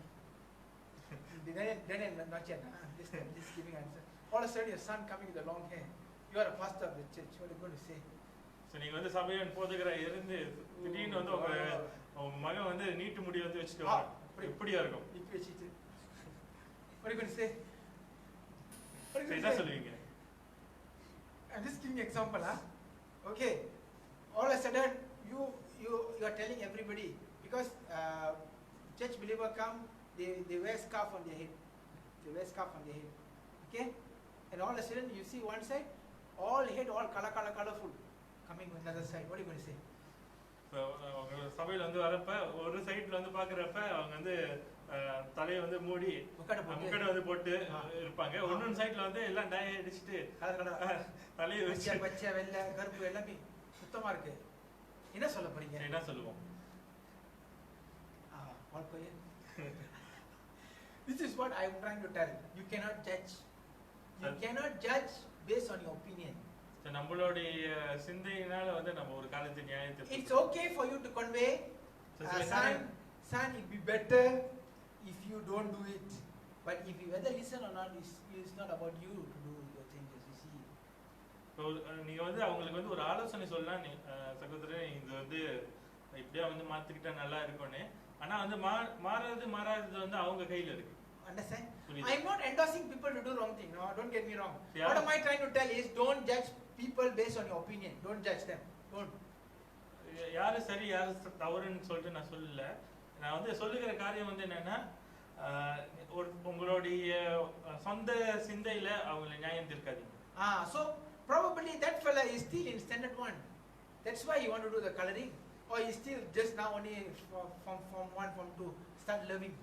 Then not yet. Just giving answer. All of a sudden your son coming with a long hair. You are a pastor of the church. What are you going to say? So நீங்க வந்து சபையின் போதகரா இருந்து திடீர்னு வந்து உங்க மகன் வந்து நீட்டு முடி வந்து வச்சிட்டு வரான். எப்படியா இருக்கும்? இப்படி வச்சிட்டு. What are you going to say? என்ன சொல்லுவீங்க? I'm just giving example, huh? Okay. All of a sudden you are telling everybody because church believer come, they wear scarf on their head. They wear scarf on their head. Okay? And all of a sudden you see one side, all head all colorful coming on another side. What are you going to say? So சபையில வந்து வரப்ப ஒரு சைடுல வந்து பாக்குறப்ப அவங்க வந்து தலையை வந்து மூடி முக்கடை வந்து போட்டு இருப்பாங்க. இன்னொரு சைடுல வந்து எல்லாம் டை அடிச்சிட்டு தலையை வச்சு பச்சை வெள்ளை கருப்பு எல்லாமே சுத்தமா இருக்கு. என்ன சொல்ல போறீங்க? என்ன சொல்லுவோம்? This is what I am trying to tell. You cannot judge. You cannot judge based on your opinion. நம்மளுடைய சிந்தையினால வந்து நம்ம ஒரு காரியத்தை நியாயத்தை It's okay for you to convey son it be better if you don't do it, but if you whether listen or not is not about you to do your changes. You see, so நீங்க வந்து அவங்களுக்கு வந்து ஒரு ஆலோசனை சொல்லலாம். சகோதரரே இது வந்து இப்படியே வந்து மாத்திக்கிட்டா நல்லா இருக்கும்னு. ஆனா வந்து மாறாதது வந்து அவங்க கையில இருக்கு. Understand? I am not endorsing people to do wrong thing. No, don't get me wrong. What am I trying to tell is don't judge people based on your opinion. Don't judge them. Don't. யாரு சரி யாரு தவறுன்னு சொல்லிட்டு நான் சொல்லல. நான் வந்து சொல்லுகிற காரியம் வந்து என்னன்னா உங்களுடைய சொந்த சிந்தையில அவங்களை நியாயம் தீர்க்காதீங்க. So probably that fella is still in standard 1. That's why you want to do the coloring, or he still just now only from 1 from 2 start loving.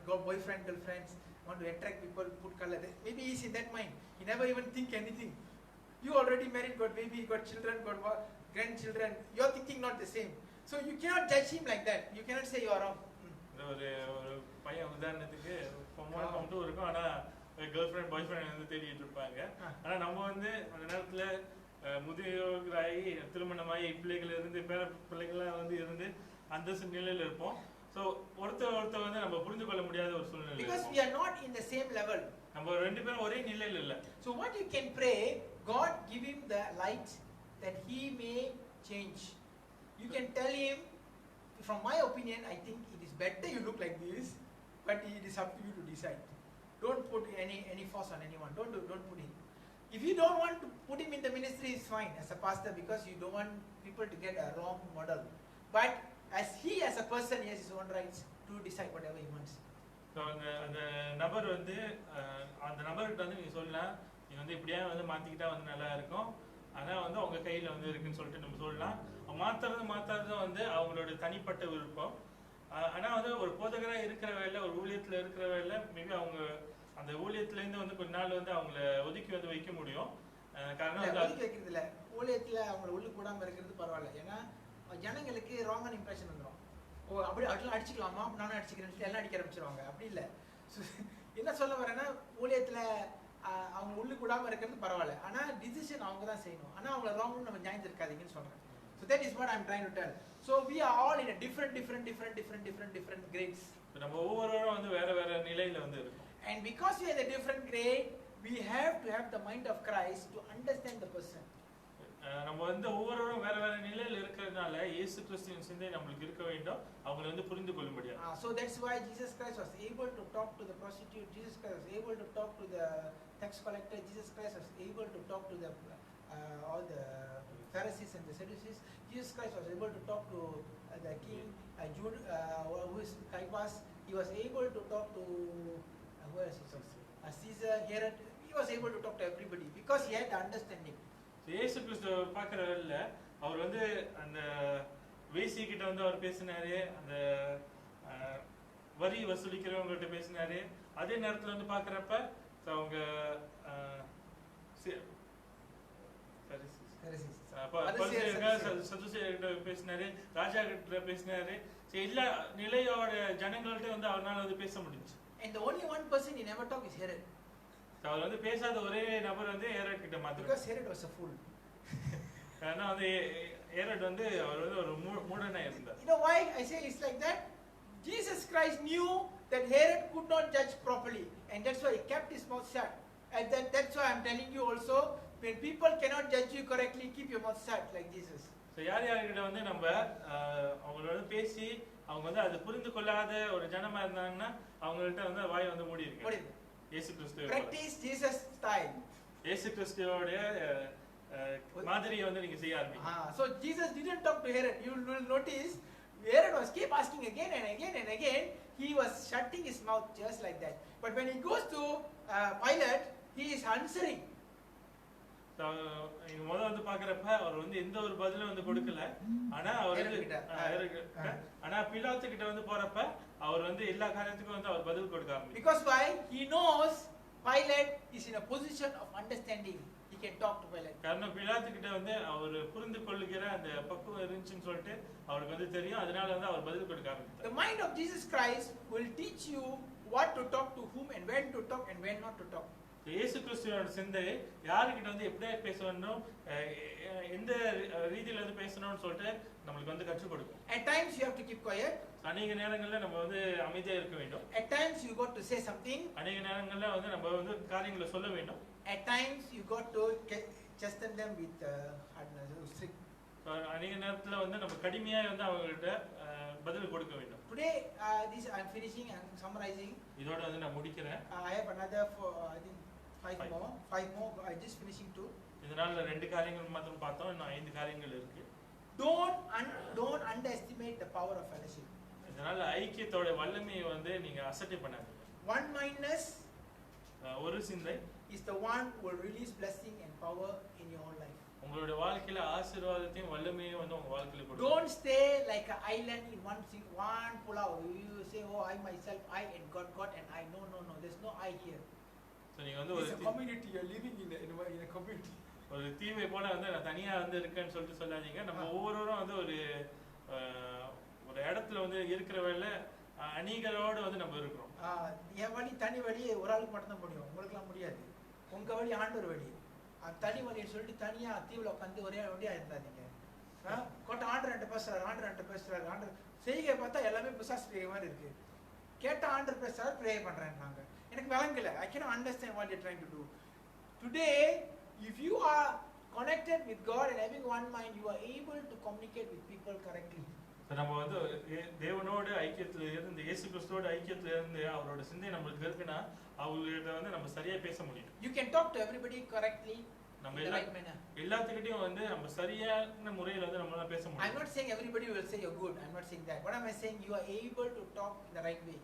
Got boyfriend, girlfriends, want to attract people, put color. Maybe he's in that mind. He never even think anything. You already married, got baby, got children, got grandchildren. You're thinking not the same. So you cannot judge him like that. You cannot say you are wrong. ஒரு பையன் உதாரணத்துக்கு form 1 form 2 இருக்கும். ஆனா girl friend பாய் friend வந்து தேடிட்டு இருப்பாங்க. ஆனா நம்ம வந்து அந்த நேரத்துல முதியோராகி திருமணமாகி பிள்ளைகள் இருந்து பேர பிள்ளைகள்லாம் வந்து இருந்து அந்த நிலையில இருப்போம். ஸோ ஒருத்தர் வந்து நம்ம புரிந்து கொள்ள முடியாத ஒரு சூழ்நிலை. Because we are not in the same level. நம்ம ரெண்டு பேரும் ஒரே நிலையில இல்ல. So what you can pray, God give him the light that he may change. You can tell him, from my opinion, I think it is better you look like this, but it is up to you to decide. Don't put any force on anyone. Don't put him. If you don't want to put him in the ministry, it's fine as a pastor, because you don't want people to get a wrong model. But as a person, he has his own rights to decide whatever he wants. So அந்த நபர் வந்து அந்த நபர்கிட்ட வந்து நீங்கள் சொல்லலாம், நீங்கள் வந்து இப்படியே வந்து மாற்றிக்கிட்டா வந்து நல்லா இருக்கும், ஆனால் வந்து அவங்க கையில் வந்து இருக்குன்னு சொல்லிட்டு நம்ம சொல்லலாம். மாற்றுறது வந்து அவங்களோட தனிப்பட்ட விருப்பம். ஆனால் வந்து ஒரு போதகராக இருக்கிற வேலை, ஒரு ஊழியத்தில் இருக்கிற வேலை, மேபி அவங்க அந்த ஊழியத்துலேருந்து வந்து கொஞ்ச நாள் வந்து அவங்கள ஒதுக்கி வந்து வைக்க முடியும். காரணம் ஒதுக்கி வைக்கிறது இல்லை, ஊழியத்தில் அவங்கள உள்ளு கூடாமல் இருக்கிறது பரவாயில்ல. ஏன்னா ஜனங்களுக்கு ராங்கான இம்ப்ரெஷன் வந்துடும். ஓ அப்படி அதெல்லாம் அடிச்சுக்கலாமா, நானும் அடிச்சுக்கிறேன், எல்லாம் அடிக்க ஆரம்பிச்சிருவாங்க. அப்படி இல்லை. என்ன சொல்ல வரேன்னா, ஊழியத்தில் அவங்க உள்ளு கூடாமல் இருக்கிறது பரவாயில்ல, ஆனால் டிசிஷன் அவங்க தான் செய்யணும். ஆனால் அவங்கள ராங்னு நம்ம ஜாயின் இருக்காதீங்கன்னு சொல்கிறேன். So that is what I am trying to tell. So we are all in a different grades. நம்ம ஒவ்வொருவரும் வந்து வேற நிலையில வந்து இருக்கும். And because we are in a different grade, we have to have the mind of Christ to understand the person. நம்ம வந்து ஒவ்வொருவரும் வேற நிலையில இருக்கிறதுனால இயேசு கிறிஸ்துவின் சிந்தை நமக்கு இருக்க வேண்டும், அவங்களை வந்து புரிந்து கொள்ள முடியும். So that's why Jesus Christ was able to talk to the prostitute. Jesus Christ was able to talk to the tax collector. Jesus Christ was able to talk to the all the Pharisees and the Sadducees. Jesus Christ was able to talk to the king Jude, who is Caiaphas. He was able to talk to who else is Caesar, Herod. He was able to talk to everybody because he had the understanding. இயேசு கிறிஸ்து பார்க்கறவல்ல அவர் வந்து அந்த வேசி கிட்ட வந்து அவர் பேசினாரு, அந்த வரி வசூலிக்கிறவங்ககிட்ட பேசினாரு. அதே நேரத்துல வந்து பார்க்கறப்ப அவங்க பேசினாரு, ராஜா கிட்ட பேசினாரு. எல்லா நிலையோட ஜனங்கள்ட்ட வந்து அவரால் வந்து பேச முடிஞ்சு. And the only one person he never talked is Herod. அவர் வந்து பேசாத ஒரே நபர் வந்து ஹேரோட் கிட்ட மாத்திரம். Because Herod was a fool. ஏன்னா வந்து ஹேரோட் வந்து அவர் வந்து ஒரு மூடனா இருந்தார். You know why I say it's like that? Jesus Christ knew that Herod could not judge properly, and that's why he kept his mouth shut. And that's why I'm telling you also, when people cannot judge you correctly, keep your mouth shut like Jesus. So யார்கிட்ட வந்து நம்ம அவங்களோட பேசி அவங்க வந்து அதை புரிந்து கொள்ளாத ஒரு ஜனமா இருந்தாங்கன்னா அவங்கள்ட்ட வந்து வாய் வந்து மூடி இருக்கு. இயேசு கிறிஸ்து practice Jesus style. இயேசு கிறிஸ்துவோட மாதிரியை வந்து நீங்க செய்ய ஆரம்பிங்க. So Jesus didn't talk to Herod. You will notice Herod was keep asking again and again and again. He was shutting his mouth just like that. But when he goes to Pilate, he is answering. நீங்க முதல்ல வந்து பார்க்கறப்ப அவர் வந்து எந்த ஒரு பதிலும் வந்து கொடுக்கல. ஆனா அவர் ஆனா பிலாத்து கிட்ட வந்து போறப்ப அவர் வந்து எல்லா காரியத்துக்கும் வந்து அவர் பதில் கொடுக்க ஆரம்பிச்சார். Because why? He knows Pilate is in a position of understanding. He can talk to Pilate. காரணம் பிலாத்து கிட்ட வந்து அவர் புரிந்து கொள்ளுகிற அந்த பக்குவம் இருந்துச்சுன்னு சொல்லிட்டு அவருக்கு வந்து தெரியும். அதனால வந்து அவர் பதில் கொடுக்க ஆரம்பிச்சார். The mind of Jesus Christ will teach you what to talk to whom and when to talk and when not to talk. இயேசு கிறிஸ்துவோட சிந்தை யார்கிட்ட வந்து எப்படியே பேசணும், எந்த ரீதியில வந்து பேசணும்னு சொல்லிட்டு நமக்கு வந்து கற்றுக் கொடுக்கும். At times you have to keep quiet. அநேக நேரங்கள்ல நம்ம வந்து அமைதியா இருக்க வேண்டும். At times you got to say something. அநேக நேரங்கள்ல வந்து நம்ம வந்து காரியங்களை சொல்ல வேண்டும். At times you got to chasten them with strict. அநேக நேரத்துல வந்து நம்ம கடுமையா வந்து அவங்கள்ட்ட பதில் கொடுக்க வேண்டும். Today this I am finishing and summarizing. இதோட வந்து நான் முடிக்கிறேன். I have another I think five more. I just finishing 2. இதனால ரெண்டு காரியங்கள் மட்டும் பார்த்தோம், இன்னும் 5 காரியங்கள் இருக்கு. Don't underestimate the power of fellowship. இதனால ஐக்கியத்தோட வல்லமையை வந்து நீங்க அசட்டை பண்ணாதீங்க. One mindness ஒரு சிந்தை is the one who will release blessing and power in your own life. உங்களுடைய வாழ்க்கையில ஆசீர்வாதத்தையும் வல்லமையும் வந்து உங்க வாழ்க்கையில கொடுக்கும். Don't stay like an island in one pulao. You say, oh, I myself, I and God and I. No. There's no I here. So நீங்க வந்து ஒரு community, you're living in a community. ஒரு தீவை போல வந்து நான் தனியா வந்து இருக்கேன்னு சொல்லிட்டு சொல்லாதீங்க. நம்ம ஒவ்வொருவரும் வந்து ஒரு இடத்துல வந்து இருக்கிற வேளை அணிகளோடு வந்து நம்ம இருக்கிறோம். என் வழி தனி வழி ஒரு ஆளுக்கு மட்டும்தான் முடியும், உங்களுக்குலாம் முடியாது. உங்க வழி ஆண்டவர் வழி. தனி வழின்னு சொல்லிட்டு தனியா தீவுல உட்காந்து ஒரே வழியா இருந்தாதீங்க. கொட்ட ஆண்டர்கிட்ட பேசுறாரு, ஆண்டர்கிட்ட பேசுறாரு, ஆண்டர் செய்கை பார்த்தா எல்லாமே பிசாசு செய்கை மாதிரி இருக்கு. கேட்ட ஆண்டர் பேசுறாரு, ப்ரே பண்றேன்னாங்க. எனக்கு விளங்கல. I cannot understand what you're trying to do. Today, if you are connected with God and having one mind, you are able to communicate with people correctly. நம்ம வந்து தேவனோட ஐக்கியத்துல இருந்து, இயேசு கிறிஸ்துவோட ஐக்கியத்துல இருந்து அவரோட சிந்தை நம்மளுக்கு இருக்குன்னா அவங்கள்ட்ட வந்து நம்ம சரியா பேச முடியும். You can talk to everybody correctly. நம்ம எல்லாத்துக்கிட்டையும் வந்து நம்ம சரியான முறையில வந்து நம்மளால பேச முடியும். I'm not saying everybody will say you're good. I'm not saying that. What am I saying? You are able to talk in the right way.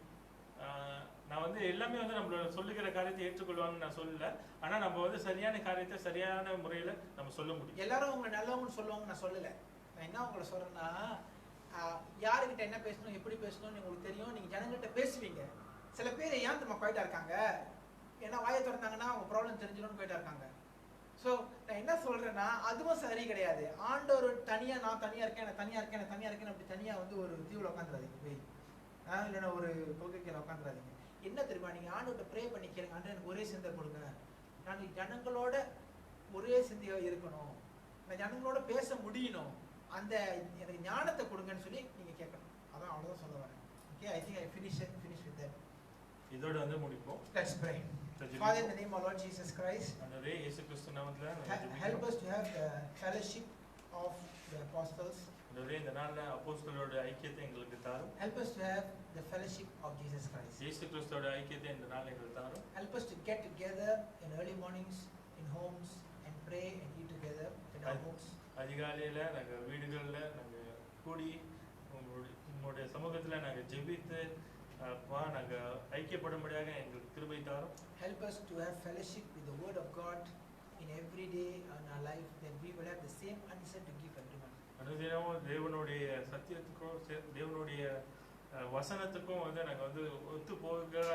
நான் வந்து எல்லாமே வந்து நம்மளோட சொல்லுகிற காரியத்தை ஏற்றுக்கொள்வாங்கன்னு நான் சொல்லல. ஆனா நம்ம வந்து சரியான காரியத்தை சரியான முறையில நம்ம சொல்ல முடியும். எல்லாரும் உங்களை நல்லவங்கன்னு சொல்லுவாங்க நான் சொல்லல. நான் என்ன உங்களை சொல்றேன்னா, யாருக்கிட்ட என்ன பேசணும், எப்படி பேசணும்னு உங்களுக்கு தெரியும். நீங்க ஜனங்கிட்ட பேசுவீங்க. சில பேர் ஏன் நம்ம போயிட்டா இருக்காங்க, ஏன்னா வாயை திறந்தாங்கன்னா அவங்க ப்ராப்ளம் தெரிஞ்சிடும்னு போயிட்டா இருக்காங்க. ஸோ நான் என்ன சொல்றேன்னா, அதுவும் சரி கிடையாது. ஆண்டவர் தனியா, நான் தனியா இருக்கேன், நான் தனியா இருக்கேன், நான் தனியா இருக்கேன் அப்படி தனியா வந்து ஒரு தீவுல உட்காந்துடாதீங்க போய், இல்லைன்னா ஒரு கொள்கைக்கில உட்காந்துடாதீங்க. என்ன தெரியுமா, நீங்க ஆண்டவர்கிட்ட ப்ரே பண்ணி கேளுங்க, ஆண்டவர் எனக்கு ஒரே சிந்தை கொடுங்க, நான் ஜனங்களோட ஒரே சிந்தையா இருக்கணும், நான் ஜனங்களோட பேச முடியணும், அந்த எனக்கு ஞானத்தை கொடுங்கன்னு சொல்லி நீங்க கேட்கணும். அதான் அவ்வளவுதான் சொல்ல வரேன். Okay, I think I finish with that. இதோட வந்து முடிப்போம். Let's pray. Father, in the name of Lord Jesus Christ, ஆண்டவரே இயேசு கிறிஸ்து நாமத்திலே help us to have the fellowship of the apostles. ஆண்டவரே இந்த நாள்ல அப்போஸ்தலரோட ஐக்கியத்தை எங்களுக்கு தாரும். Help us to have the fellowship of Jesus Christ. இயேசு கிறிஸ்துவோட ஐக்கியத்தை இந்த நாள்ல எங்களுக்கு தாரும். Help us to get together in early mornings in homes and pray and eat together in our homes. அதிகாலையில நாங்க வீடுகள்ல நாங்க கூடி உங்களுடைய சமூகத்துல நாங்க ஜெபித்து நாங்க ஐக்கியப்படும்படியாக எங்களுக்கு கிருபை தாரும். Help us to have fellowship with the word of God in every day in our life, that we will have the same answer to give everyone. அனுதினமும் தேவனுடைய சத்தியத்துக்கும் தேவனுடைய வசனத்துக்கும் வந்து நாங்க வந்து ஒத்து போகிற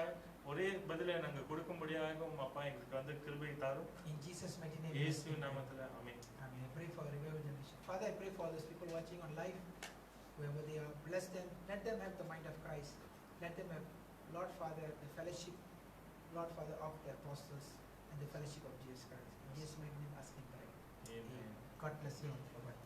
ஒரே பதிலை நாங்க கொடுக்கும்படியாகவும் அப்பா எங்களுக்கு வந்து கிருபை தாரும். In Jesus mighty name. இயேசு நாமத்திலே ஆமென். Amen. I pray for revival generation. Father, I pray for those people watching on live, wherever they are, bless them, let them have the mind of Christ. Let them have, Lord Father, the fellowship, Lord Father, of the apostles and the fellowship of Jesus Christ. In Jesus' mighty name, asking prayer. Amen. God bless you. Bye-bye.